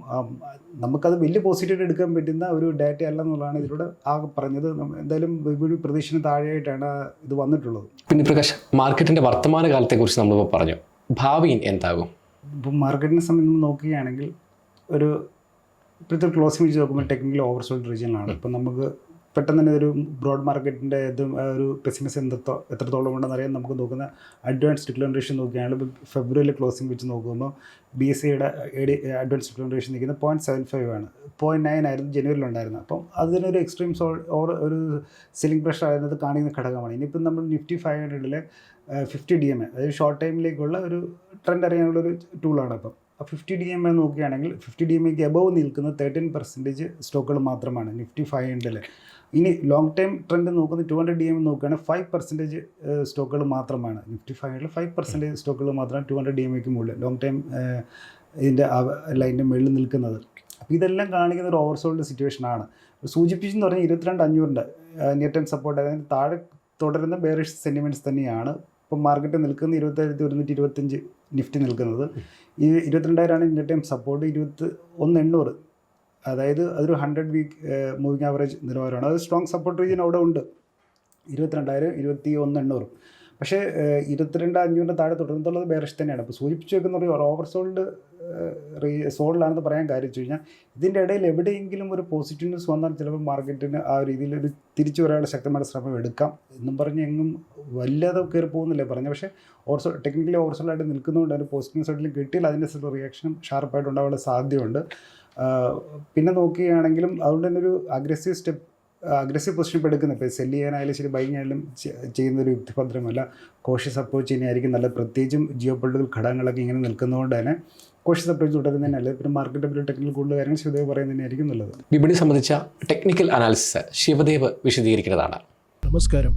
നമുക്കത് വലിയ പോസിറ്റീവായിട്ട് എടുക്കാൻ പറ്റുന്ന ഒരു ഡാറ്റ അല്ല എന്നുള്ളതാണ് ഇതിലൂടെ ആകെ പറഞ്ഞത്. എന്തായാലും വിപണി പ്രതീക്ഷന് താഴെയായിട്ടാണ് ഇത് വന്നിട്ടുള്ളത്. പിന്നെ പ്രകാശ്, മാർക്കറ്റിൻ്റെ വർത്തമാന കാലത്തെക്കുറിച്ച് നമ്മളിപ്പോൾ പറഞ്ഞു. ഭാവിയിൽ എന്താകും? ഇപ്പം മാർക്കറ്റിനെ സംബന്ധിച്ച് നോക്കുകയാണെങ്കിൽ ഒരു ഇപ്പോഴത്തെ ക്ലോസിംഗ് വെച്ച് നോക്കുമ്പോൾ ടെക്നിക്കൽ ഓവർസോൾഡ് റീജിയനാണ്. ഇപ്പം നമുക്ക് പെട്ടെന്ന് തന്നെ ഒരു ബ്രോഡ് മാർക്കറ്റിൻ്റെ ഒരു പെസിമിസം എത്രത്തോളം ഉണ്ടെന്ന് അറിയാൻ നമുക്ക് നോക്കുന്ന അഡ്വാൻസ് ഡിക്ലറേഷൻ നോക്കുകയാണെങ്കിൽ ഫെബ്രുവരി ക്ലോസിംഗ് വെച്ച് നോക്കുമ്പോൾ BSEയുടെ അഡ്വാൻസ് ഡിക്ലറേഷൻ നിൽക്കുന്നത് 0.75 ആണ്. 0.9 ആയിരുന്നു ജനുവരിയിലുണ്ടായിരുന്നത്. അപ്പം അതിനൊരു എക്സ്ട്രീം ഒരു സെല്ലിംഗ് പ്രഷർ ആയിരുന്നത് കാണിക്കുന്ന ഘടകമാണ്. ഇനിയിപ്പം നമ്മൾ Nifty 500-ലെ 50 DMA അതായത് ഷോർട്ട് ടൈമിലേക്കുള്ള ഒരു ട്രെൻഡ് അറിയാനുള്ളൊരു ടൂളാണ്. അപ്പം 50 DMA നോക്കുകയാണെങ്കിൽ 50 DMAക്ക് എബവ് നിൽക്കുന്ന 13% സ്റ്റോക്കുകൾ മാത്രമാണ് Nifty 500-ൽ. ഇനി ലോങ് ടൈം ട്രെൻഡ് നോക്കുന്ന 200 DMA നോക്കുകയാണെങ്കിൽ 5% സ്റ്റോക്കുകൾ മാത്രമാണ്. Nifty 500-ൽ 5% സ്റ്റോക്കുകൾ മാത്രമാണ് 200 DMAക്ക് മുകളിൽ ലോങ് ടൈം ഇതിൻ്റെ ലൈനിൻ്റെ മുകളിൽ നിൽക്കുന്നത്. അപ്പോൾ ഇതെല്ലാം കാണിക്കുന്ന ഒരു ഓവർസോൾഡ് സിറ്റുവേഷനാണ്. സൂചിപ്പിച്ചെന്ന് പറഞ്ഞാൽ 22,500 നിയർ ടൈം സപ്പോർട്ട്, അതായത് താഴെ തുടരുന്ന ബെയറിഷ് സെൻറ്റിമെൻറ്റ്സ് തന്നെയാണ്. ഇപ്പം മാർക്കറ്റ് നിൽക്കുന്ന 21,125 നിഫ്റ്റി നിൽക്കുന്നത്. ഈ 22,000 നിയർ ടൈം സപ്പോർട്ട്. 21,800 അതായത് അതൊരു 100 വീക്ക് മൂവിങ് ആവറേജ് നിലവാരമാണ്. അത് സ്ട്രോങ് സപ്പോർട്ട് റീജിയൻ അവിടെ ഉണ്ട്. 22,000 21,800. പക്ഷേ 22,500 താഴെ തുടരുന്നുള്ളത് ബെയറിഷ് തന്നെയാണ്. അപ്പോൾ സൂചിപ്പിച്ച് വെക്കുന്ന ഒരു ഓവർസോൾഡ് സോളിലാണെന്ന് പറയാൻ കാര്യം വെച്ച് കഴിഞ്ഞാൽ ഇതിൻ്റെ ഇടയിൽ എവിടെയെങ്കിലും ഒരു പോസിറ്റീവ് ന്യൂസ് വന്നാൽ ചിലപ്പോൾ മാർക്കറ്റിന് ആ രീതിയിൽ ഒരു തിരിച്ചു വരാനുള്ള ശക്തമായ ശ്രമം എടുക്കാം എന്നും പറഞ്ഞ് എങ്ങും വല്ലാതെ കയറി പോകുന്നില്ലേ പറഞ്ഞു. പക്ഷേ ടെക്നിക്കലി ഓവർസോൾഡായിട്ട് നിൽക്കുന്നതുകൊണ്ട് അതിന് പോസിറ്റീവ് സൈഡിൽ കിട്ടിയാൽ അതിൻ്റെ റിയാക്ഷൻ ഷാർപ്പായിട്ട് ഉണ്ടാവാനുള്ള സാധ്യതയുണ്ട്. പിന്നെ നോക്കുകയാണെങ്കിലും അതുകൊണ്ട് തന്നെ ഒരു അഗ്രസീവ് പൊസിഷൻ ഇപ്പോൾ എടുക്കുന്നത്, ഇപ്പോൾ സെല്ല് ചെയ്യാനായാലും ശരി ബൈങ് ആയാലും ചെയ്യുന്നൊരു യുക്തിഭദ്രമല്ല. കോഷ്യസ് അപ്രോച്ച് തന്നെയായിരിക്കും നല്ലത്. പ്രത്യേകിച്ചും ജിയോ പൊളിറ്റിക്കൽ ഘടകങ്ങളൊക്കെ ഇങ്ങനെ നിൽക്കുന്നതുകൊണ്ട് തന്നെ കോഷ്യസ് അപ്രോച്ച് തുടരുന്നത് തന്നെ നല്ലത്. പിന്നെ മാർക്കറ്റ് പറ്റി ടെക്നിക്കൽ കൂടുതൽ കാര്യങ്ങൾ ശിവദേവ് പറയുന്നത് തന്നെയായിരിക്കും നല്ലത്. വിപണി സംബന്ധിച്ച ടെക്നിക്കൽ അനാലിസിസ് ശിവദേവ് വിശദീകരിക്കുന്നതാണ്. നമസ്കാരം.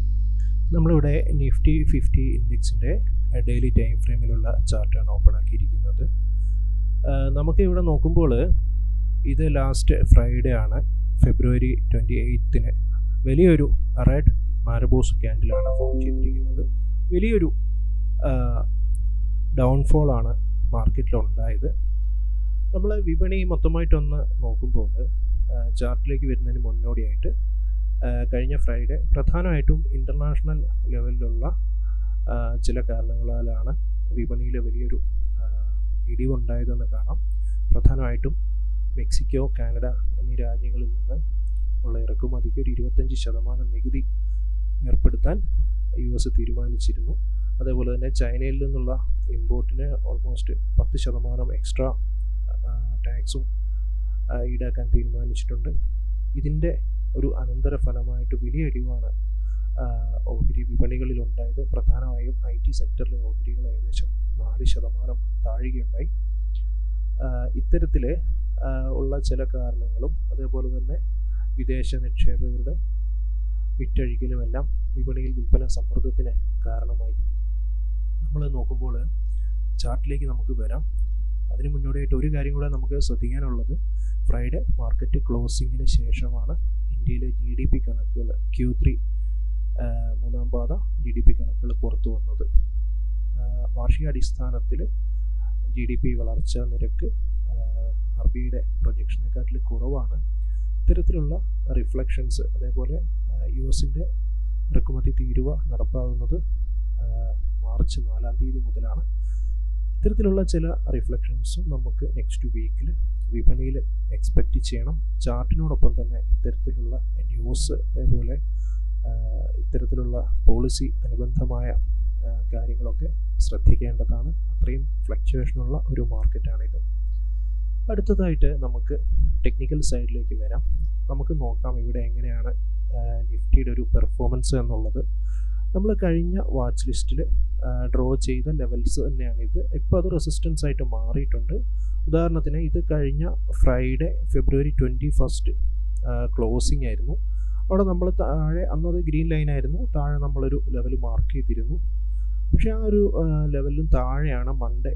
നമ്മളിവിടെ Nifty 50 ഇൻഡെക്സിൻ്റെ ഡെയിലി ടൈം ഫ്രെയിമിലുള്ള ചാർട്ടാണ് ഓപ്പൺ ആക്കിയിരിക്കുന്നത്. നമുക്ക് ഇവിടെ നോക്കുമ്പോൾ ഇത് ലാസ്റ്റ് ഫ്രൈഡേ ആണ്, ഫെബ്രുവരി 28-ന് വലിയൊരു റെഡ് മാരബോസ് ക്യാൻഡിലാണ് ഫോം ചെയ്തിരിക്കുന്നത്. വലിയൊരു ഡൗൺഫോളാണ് മാർക്കറ്റിലുണ്ടായത്. നമ്മൾ വിപണി മൊത്തമായിട്ടൊന്ന് നോക്കുമ്പോൾ ചാർട്ടിലേക്ക് വരുന്നതിന് മുന്നോടിയായിട്ട് കഴിഞ്ഞ ഫ്രൈഡേ പ്രധാനമായിട്ടും ഇൻ്റർനാഷണൽ ലെവലിലുള്ള ചില കാരണങ്ങളാലാണ് വിപണിയിൽ വലിയൊരു ഇടിവുണ്ടായതെന്ന് കാണാം. പ്രധാനമായിട്ടും മെക്സിക്കോ, കാനഡ എന്നീ രാജ്യങ്ങളിൽ നിന്ന് ഉള്ള ഇറക്കുമതിക്ക് ഒരു 25% നികുതി ഏർപ്പെടുത്താൻ US തീരുമാനിച്ചിരുന്നു. അതേപോലെ തന്നെ ചൈനയിൽ നിന്നുള്ള ഇമ്പോർട്ടിന് ഓൾമോസ്റ്റ് 10% എക്സ്ട്രാ ടാക്സും ഈടാക്കാൻ തീരുമാനിച്ചിട്ടുണ്ട്. ഇതിൻ്റെ ഒരു അനന്തരഫലമായിട്ട് വലിയ ഇടിവാണ് ഓഹരി വിപണികളിൽ ഉണ്ടായത്. പ്രധാനമായും IT സെക്ടറിലെ ഓഹരികൾ ഏകദേശം 4% താഴുകയുണ്ടായി. ഇത്തരത്തിൽ ഉള്ള ചില കാരണങ്ങളും അതേപോലെ തന്നെ വിദേശ നിക്ഷേപകരുടെ വിറ്റഴിക്കലുമെല്ലാം വിപണിയിൽ വിൽപ്പന സമ്മർദ്ദത്തിന് കാരണമായി. നമ്മൾ നോക്കുമ്പോൾ ചാർട്ടിലേക്ക് നമുക്ക് വരാം. അതിന് മുന്നോടിയായിട്ട് ഒരു കാര്യം കൂടെ നമുക്ക് ശ്രദ്ധിക്കാനുള്ളത്, ഫ്രൈഡേ മാർക്കറ്റ് ക്ലോസിങ്ങിന് ശേഷമാണ് ഇന്ത്യയിലെ GDP കണക്കുകൾ Q3 മൂന്നാം പാദ GDP കണക്കുകൾ പുറത്തു വന്നത്. വാർഷികാടിസ്ഥാനത്തിൽ GDP വളർച്ച നിരക്ക് RBIയുടെ പ്രൊജക്ഷനെക്കാട്ടിൽ കുറവാണ്. ഇത്തരത്തിലുള്ള റിഫ്ലക്ഷൻസ്, അതേപോലെ US-ൻ്റെ ഇറക്കുമതി തീരുവ നടപ്പാകുന്നത് മാർച്ച് 4-ാം തീയതി മുതലാണ്. ഇത്തരത്തിലുള്ള ചില റിഫ്ലക്ഷൻസും നമുക്ക് നെക്സ്റ്റ് വീക്കിൽ വിപണിയിൽ എക്സ്പെക്റ്റ് ചെയ്യണം. ചാർട്ടിനോടൊപ്പം തന്നെ ഇത്തരത്തിലുള്ള ന്യൂസ്, അതേപോലെ ഇത്തരത്തിലുള്ള പോളിസി അനുബന്ധമായ കാര്യങ്ങളൊക്കെ ശ്രദ്ധിക്കേണ്ടതാണ്. അത്രയും ഫ്ലക്ച്വേഷനുള്ള ഒരു മാർക്കറ്റാണിത്. അടുത്തതായിട്ട് നമുക്ക് ടെക്നിക്കൽ സൈഡിലേക്ക് വരാം. നമുക്ക് നോക്കാം ഇവിടെ എങ്ങനെയാണ് നിഫ്റ്റിയുടെ ഒരു പെർഫോമൻസ് എന്നുള്ളത്. നമ്മൾ കഴിഞ്ഞ വാച്ച് ലിസ്റ്റിൽ ഡ്രോ ചെയ്ത ലെവൽസ് തന്നെയാണ് ഇത്. ഇപ്പോൾ അത് റെസിസ്റ്റൻസ് ആയിട്ട് മാറിയിട്ടുണ്ട്. ഉദാഹരണത്തിന് ഇത് കഴിഞ്ഞ ഫ്രൈഡേ February 21 ക്ലോസിംഗ് ആയിരുന്നു. അവിടെ നമ്മൾ താഴെ, അന്നത് ഗ്രീൻ ലൈൻ ആയിരുന്നു, താഴെ നമ്മളൊരു ലെവൽ മാർക്ക് ചെയ്തിരുന്നു. പക്ഷേ ആ ഒരു ലെവലിലും താഴെയാണ് മൺഡേ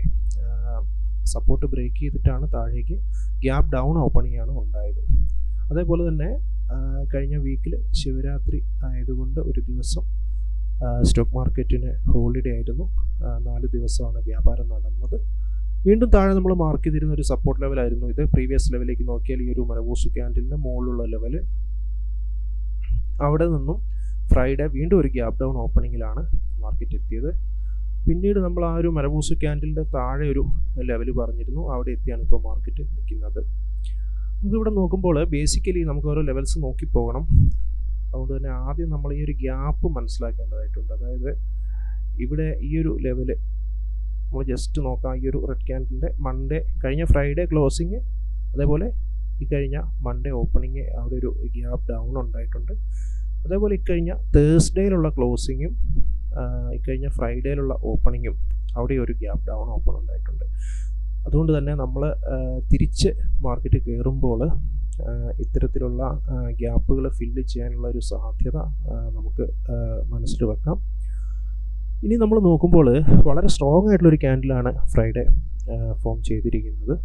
സപ്പോർട്ട് ബ്രേക്ക് ചെയ്തിട്ടാണ് താഴേക്ക് ഗ്യാപ്പ് ഡൗൺ ഓപ്പണിംഗ് ആണ് ഉണ്ടായത്. അതേപോലെ തന്നെ കഴിഞ്ഞ വീക്കിൽ ശിവരാത്രി ആയതുകൊണ്ട് ഒരു ദിവസം സ്റ്റോക്ക് മാർക്കറ്റിന് ഹോളിഡേ ആയിരുന്നു. 4 ദിവസമാണ് വ്യാപാരം നടന്നത്. വീണ്ടും താഴെ നമ്മൾ മാർക്ക് ചെയ്തിരുന്ന ഒരു സപ്പോർട്ട് ലെവലായിരുന്നു ഇത്. പ്രീവിയസ് ലെവലിലേക്ക് നോക്കിയാൽ ഈ ഒരു മരബൂസ് ക്യാൻഡിലിൻ്റെ മുകളിലുള്ള ലെവൽ, അവിടെ നിന്നും ഫ്രൈഡേ വീണ്ടും ഒരു ഗ്യാപ്പ് ഡൗൺ ഓപ്പണിങ്ങിലാണ് മാർക്കറ്റ് എത്തിയത്. പിന്നീട് നമ്മൾ ആ ഒരു മരബൂസ് ക്യാൻഡിലിൻ്റെ താഴെ ഒരു ലെവൽ പറഞ്ഞിരുന്നു, അവിടെ എത്തിയാണ് ഇപ്പോൾ മാർക്കറ്റ് നിൽക്കുന്നത്. നമുക്കിവിടെ നോക്കുമ്പോൾ ബേസിക്കലി നമുക്ക് ഓരോ ലെവൽസ് നോക്കി പോകണം. അതുകൊണ്ട് തന്നെ ആദ്യം നമ്മൾ ഈ ഒരു ഗ്യാപ്പ് മനസ്സിലാക്കേണ്ടതായിട്ടുണ്ട്. അതായത് ഇവിടെ ഈ ഒരു ലെവല് നമ്മൾ ജസ്റ്റ് നോക്കാം. ഈ ഒരു റെഡ് ക്യാൻഡിലിൻ്റെ മൺഡേ കഴിഞ്ഞ ഫ്രൈഡേ ക്ലോസിങ്, അതേപോലെ ഈ കഴിഞ്ഞ മൺഡേ ഓപ്പണിങ് അവിടെ ഒരു ഗ്യാപ്പ് ഡൗൺ ഉണ്ടായിട്ടുണ്ട്. അതേപോലെ ഇക്കഴിഞ്ഞ തേഴ്സ്ഡേയിലുള്ള ക്ലോസിങ്ങും ഇക്കഴിഞ്ഞ ഫ്രൈഡേയിലുള്ള ഓപ്പണിങ്ങും അവിടെ ഒരു ഗ്യാപ്പ് ഡൗൺ ഓപ്പൺ ഉണ്ടായിട്ടുണ്ട്. അതുകൊണ്ട് തന്നെ നമ്മൾ തിരിച്ച് മാർക്കറ്റ് കയറുമ്പോൾ ഇത്തരത്തിലുള്ള ഗ്യാപ്പുകൾ ഫില്ല് ചെയ്യാനുള്ള ഒരു സാധ്യത നമുക്ക് മനസ്സിൽ വെക്കാം. ഇനി നമ്മൾ നോക്കുമ്പോൾ വളരെ സ്ട്രോങ് ആയിട്ടുള്ളൊരു ക്യാൻഡിലാണ് ഫ്രൈഡേ ഫോം ചെയ്തിരിക്കുന്നത്.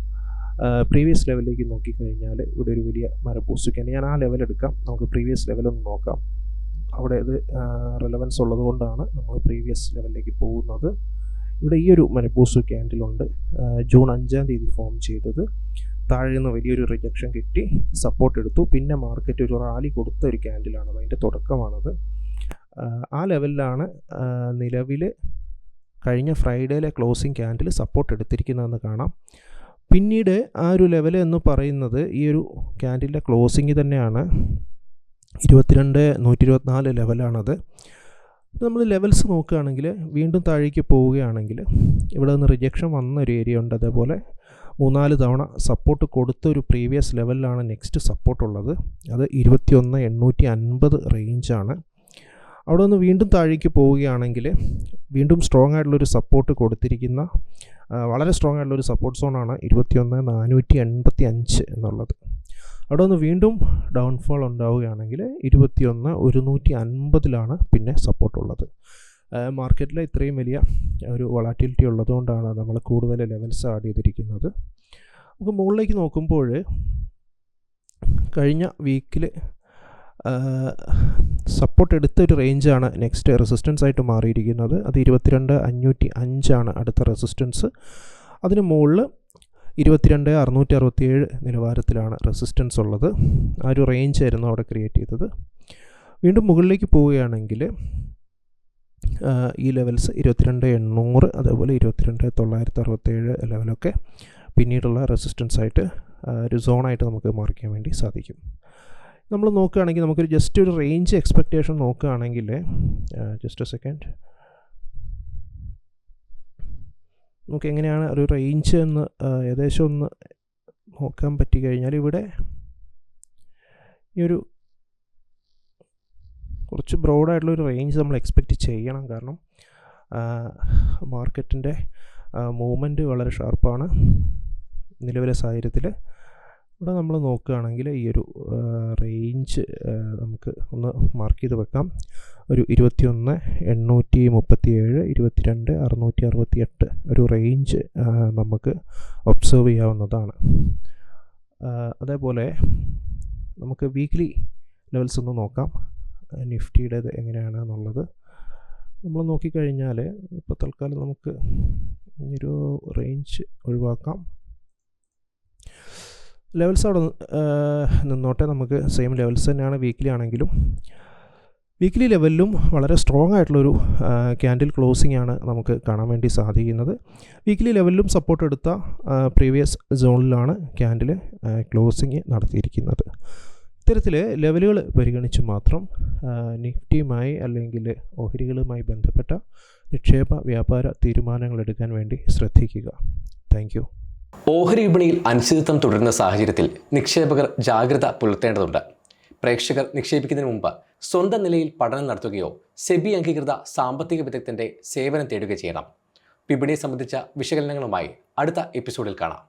പ്രീവിയസ് ലെവലിലേക്ക് നോക്കിക്കഴിഞ്ഞാൽ ഇവിടെ ഒരു വലിയ മരബൂസ് ക്യാൻഡിൽ, ഞാൻ ആ ലെവൽ എടുക്കാം, നമുക്ക് പ്രീവിയസ് ലെവലൊന്ന് നോക്കാം. അവിടെ ഇത് റെലവൻസ് ഉള്ളത് കൊണ്ടാണ് നമ്മൾ പ്രീവിയസ് ലെവലിലേക്ക് പോകുന്നത്. ഇവിടെ ഈ ഒരു മരബൂസ് ക്യാൻഡിലുണ്ട്, ജൂൺ 5-ാം തീയതി ഫോം ചെയ്തത്. താഴെ നിന്ന് വലിയൊരു റിജക്ഷൻ കിട്ടി, സപ്പോർട്ട് എടുത്തു, പിന്നെ മാർക്കറ്റ് ഒരു റാലി കൊടുത്ത ഒരു ക്യാൻഡിലാണത്, അതിൻ്റെ തുടക്കമാണത്. ആ ലെവലിലാണ് നിലവിൽ കഴിഞ്ഞ ഫ്രൈഡേയിലെ ക്ലോസിംഗ് ക്യാൻഡിൽ സപ്പോർട്ട് എടുത്തിരിക്കുന്നതെന്ന് കാണാം. പിന്നീട് ആ ഒരു ലെവൽ എന്ന് പറയുന്നത് ഈ ഒരു ക്യാൻഡിലിൻ്റെ ക്ലോസിംഗ് തന്നെയാണ്, 22,124 ലെവലാണത്. നമ്മൾ ലെവൽസ് നോക്കുകയാണെങ്കിൽ വീണ്ടും താഴേക്ക് പോവുകയാണെങ്കിൽ ഇവിടെ നിന്ന് റിജക്ഷൻ വന്ന ഒരു ഏരിയ ഉണ്ട്. അതേപോലെ 3-4 തവണ സപ്പോർട്ട് കൊടുത്ത ഒരു പ്രീവിയസ് ലെവലിലാണ് നെക്സ്റ്റ് സപ്പോർട്ടുള്ളത്. അത് 21,850 റേഞ്ചാണ്. അവിടെ നിന്ന് വീണ്ടും താഴേക്ക് പോവുകയാണെങ്കിൽ വീണ്ടും സ്ട്രോങ് ആയിട്ടുള്ളൊരു സപ്പോർട്ട് കൊടുത്തിരിക്കുന്ന വളരെ സ്ട്രോങ് ആയിട്ടുള്ളൊരു സപ്പോർട്ട് സോണാണ് 21,485 എന്നുള്ളത്. അവിടെ നിന്ന് വീണ്ടും ഡൗൺഫോൾ ഉണ്ടാവുകയാണെങ്കിൽ 21,150 പിന്നെ സപ്പോർട്ടുള്ളത്. മാർക്കറ്റിൽ ഇത്രയും വലിയ ഒരു വൊളാറ്റിലിറ്റി ഉള്ളതുകൊണ്ടാണ് നമ്മൾ കൂടുതൽ ലെവൽസ് ആഡ് ചെയ്തിരിക്കുന്നത്. നമുക്ക് മുകളിലേക്ക് നോക്കുമ്പോൾ കഴിഞ്ഞ വീക്കിൽ സപ്പോർട്ട് എടുത്തൊരു റേഞ്ചാണ് നെക്സ്റ്റ് റെസിസ്റ്റൻസ് ആയിട്ട് മാറിയിരിക്കുന്നത്. അത് 22,505 അടുത്ത റെസിസ്റ്റൻസ്. അതിന് മുകളിൽ 22,667 നിലവാരത്തിലാണ് റെസിസ്റ്റൻസ് ഉള്ളത്. ആ ഒരു റേഞ്ച് ആയിരുന്നു അവിടെ ക്രിയേറ്റ് ചെയ്തത്. വീണ്ടും മുകളിലേക്ക് പോവുകയാണെങ്കിൽ ഈ ലെവൽസ് 22,800 അതേപോലെ 22,967 ലെവലൊക്കെ പിന്നീടുള്ള റെസിസ്റ്റൻസ് ആയിട്ട് ഒരു സോണായിട്ട് നമുക്ക് മാർക്ക് ചെയ്യാൻ വേണ്ടി സാധിക്കും. നമ്മൾ നോക്കുകയാണെങ്കിൽ നമുക്കൊരു ജസ്റ്റ് ഒരു റേഞ്ച് എക്സ്പെക്റ്റേഷൻ നോക്കുകയാണെങ്കിൽ ജസ്റ്റ് എ സെക്കൻഡ്, നമുക്ക് എങ്ങനെയാണ് ഒരു റേഞ്ച് എന്ന് ഏകദേശം ഒന്ന് നോക്കാൻ പറ്റി കഴിഞ്ഞാൽ ഇവിടെ ഈ ഒരു കുറച്ച് ബ്രോഡായിട്ടുള്ളൊരു റേഞ്ച് നമ്മൾ എക്സ്പെക്റ്റ് ചെയ്യണം. കാരണം മാർക്കറ്റിൻ്റെ മൂവ്മെൻറ്റ് വളരെ ഷാർപ്പാണ് നിലവിലെ സാഹചര്യത്തിൽ. ഇവിടെ നമ്മൾ നോക്കുകയാണെങ്കിൽ ഈ ഒരു റേഞ്ച് നമുക്ക് ഒന്ന് മാർക്ക് ചെയ്ത് വെക്കാം. ഒരു 21,837, 22,668 ഒരു റേഞ്ച് നമുക്ക് ഒബ്സർവ് ചെയ്യാവുന്നതാണ്. അതേപോലെ നമുക്ക് വീക്ക്ലി ലെവൽസ് ഒന്ന് നോക്കാം, നിഫ്റ്റിയുടേത് എങ്ങനെയാണ് എന്നുള്ളത്. നമ്മൾ നോക്കിക്കഴിഞ്ഞാൽ ഇപ്പോൾ തൽക്കാലം നമുക്ക് ഈ ഒരു റേഞ്ച് ഒഴിവാക്കാം. ലെവൽസ് അവിടെ നിന്നോട്ടെ, നമുക്ക് സെയിം ലെവൽസ് തന്നെയാണ് വീക്ക്ലി ആണെങ്കിലും. വീക്ക്ലി ലെവലിലും വളരെ സ്ട്രോങ് ആയിട്ടുള്ളൊരു ക്യാൻഡിൽ ക്ലോസിംഗ് ആണ് നമുക്ക് കാണാൻ വേണ്ടി സാധിക്കുന്നത്. വീക്ക്ലി ലെവലിലും സപ്പോർട്ട് എടുത്ത പ്രീവിയസ് സോണിലാണ് ക്യാൻഡിൽ ക്ലോസിംഗ് നടത്തിയിരിക്കുന്നത്. ഇത്തരത്തിൽ ലെവലുകൾ പരിഗണിച്ച് മാത്രം നിഫ്റ്റിയുമായി അല്ലെങ്കിൽ ഓഹരികളുമായി ബന്ധപ്പെട്ട നിക്ഷേപ വ്യാപാര തീരുമാനങ്ങൾ എടുക്കാൻ വേണ്ടി ശ്രദ്ധിക്കുക. Thank you. ഓഹരി വിപണിയിൽ അനിശ്ചിതത്വം തുടരുന്ന സാഹചര്യത്തിൽ നിക്ഷേപകർ ജാഗ്രത പുലർത്തേണ്ടതുണ്ട്. പ്രേക്ഷകർ നിക്ഷേപിക്കുന്നതിന് മുമ്പ് സ്വന്തം നിലയിൽ പഠനം നടത്തുകയോ സെബി അംഗീകൃത സാമ്പത്തിക വിദഗ്ധൻ്റെ സേവനം തേടുകയോ ചെയ്യണം. വിപണിയെ സംബന്ധിച്ച വിശകലനങ്ങളുമായി അടുത്ത എപ്പിസോഡിൽ കാണാം.